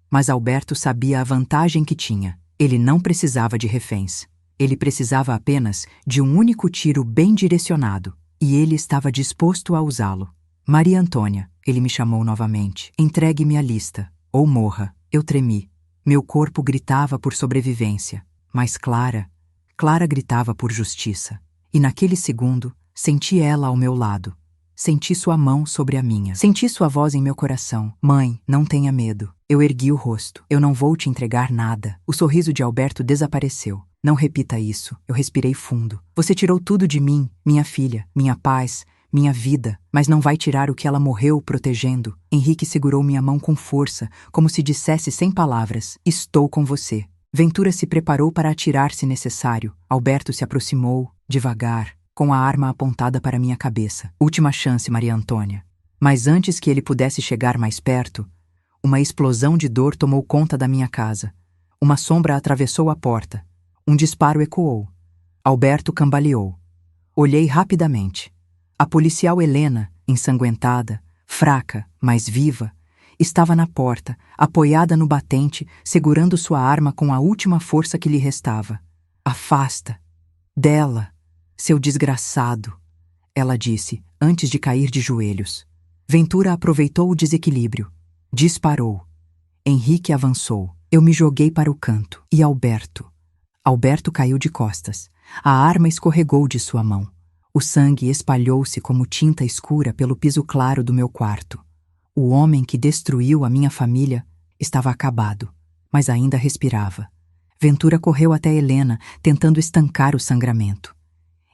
Mas Alberto sabia a vantagem que tinha. Ele não precisava de reféns. Ele precisava apenas de um único tiro bem direcionado. E ele estava disposto a usá-lo. Maria Antônia, ele me chamou novamente. Entregue-me a lista. Ou morra. Eu tremi. Meu corpo gritava por sobrevivência. Mas Clara gritava por justiça. E naquele segundo, senti ela ao meu lado. Senti sua mão sobre a minha. Senti sua voz em meu coração. Mãe, não tenha medo. Eu ergui o rosto. Eu não vou te entregar nada. O sorriso de Alberto desapareceu. Não repita isso. Eu respirei fundo. Você tirou tudo de mim, minha filha, minha paz, minha vida, mas não vai tirar o que ela morreu protegendo. Henrique segurou minha mão com força, como se dissesse sem palavras: estou com você. Ventura se preparou para atirar se necessário. Alberto se aproximou, devagar, com a arma apontada para minha cabeça. Última chance, Maria Antônia. Mas antes que ele pudesse chegar mais perto, uma explosão de dor tomou conta da minha casa. Uma sombra atravessou a porta. Um disparo ecoou. Alberto cambaleou. Olhei rapidamente. A policial Helena, ensanguentada, fraca, mas viva, estava na porta, apoiada no batente, segurando sua arma com a última força que lhe restava. Afasta. Dela. Seu desgraçado, ela disse, antes de cair de joelhos. Ventura aproveitou o desequilíbrio. Disparou. Henrique avançou. Eu me joguei para o canto. E Alberto? Alberto caiu de costas. A arma escorregou de sua mão. O sangue espalhou-se como tinta escura pelo piso claro do meu quarto. O homem que destruiu a minha família estava acabado, mas ainda respirava. Ventura correu até Helena, tentando estancar o sangramento.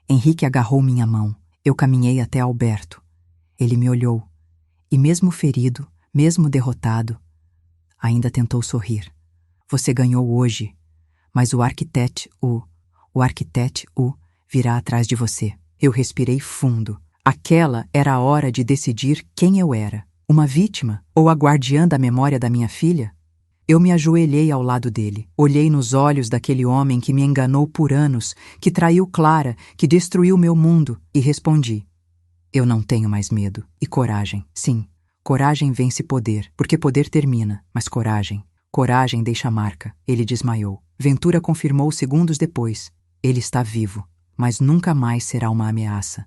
Henrique agarrou minha mão. Eu caminhei até Alberto. Ele me olhou. E mesmo ferido, mesmo derrotado, ainda tentou sorrir. Você ganhou hoje, mas o arquiteto virá atrás de você. Eu respirei fundo. Aquela era a hora de decidir quem eu era. Uma vítima ou a guardiã da memória da minha filha? Eu me ajoelhei ao lado dele. Olhei nos olhos daquele homem que me enganou por anos, que traiu Clara, que destruiu meu mundo, e respondi. Eu não tenho mais medo. E coragem. Sim, coragem vence poder, porque poder termina, mas coragem deixa marca. Ele desmaiou. Ventura confirmou segundos depois. Ele está vivo, mas nunca mais será uma ameaça.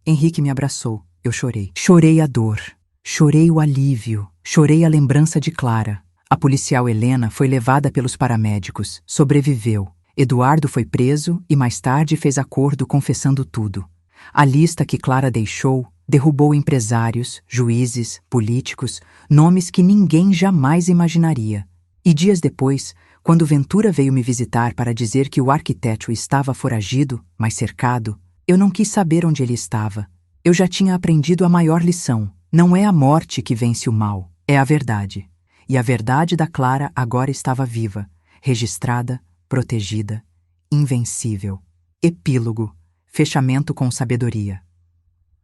Henrique me abraçou. Eu chorei. Chorei a dor. Chorei o alívio. Chorei a lembrança de Clara. A policial Helena foi levada pelos paramédicos. Sobreviveu. Eduardo foi preso e mais tarde fez acordo confessando tudo. A lista que Clara deixou derrubou empresários, juízes, políticos, nomes que ninguém jamais imaginaria. E dias depois, quando Ventura veio me visitar para dizer que o arquiteto estava foragido, mas cercado, eu não quis saber onde ele estava. Eu já tinha aprendido a maior lição. Não é a morte que vence o mal, é a verdade. E a verdade da Clara agora estava viva, registrada, protegida, invencível. Epílogo. fechamento com sabedoria.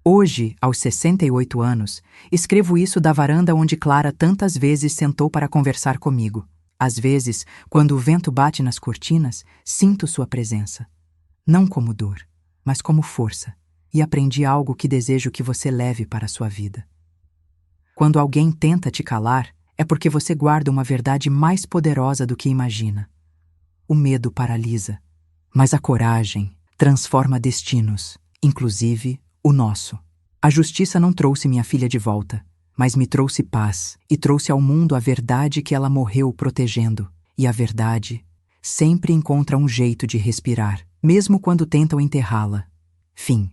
Hoje, aos 68 anos, escrevo isso da varanda onde Clara tantas vezes sentou para conversar comigo. Às vezes, quando o vento bate nas cortinas, sinto sua presença. Não como dor, mas como força, e aprendi algo que desejo que você leve para a sua vida. Quando alguém tenta te calar, é porque você guarda uma verdade mais poderosa do que imagina. O medo paralisa, mas a coragem transforma destinos, inclusive o nosso. A justiça não trouxe minha filha de volta, mas me trouxe paz e trouxe ao mundo a verdade que ela morreu protegendo. E a verdade sempre encontra um jeito de respirar, mesmo quando tentam enterrá-la. Fim.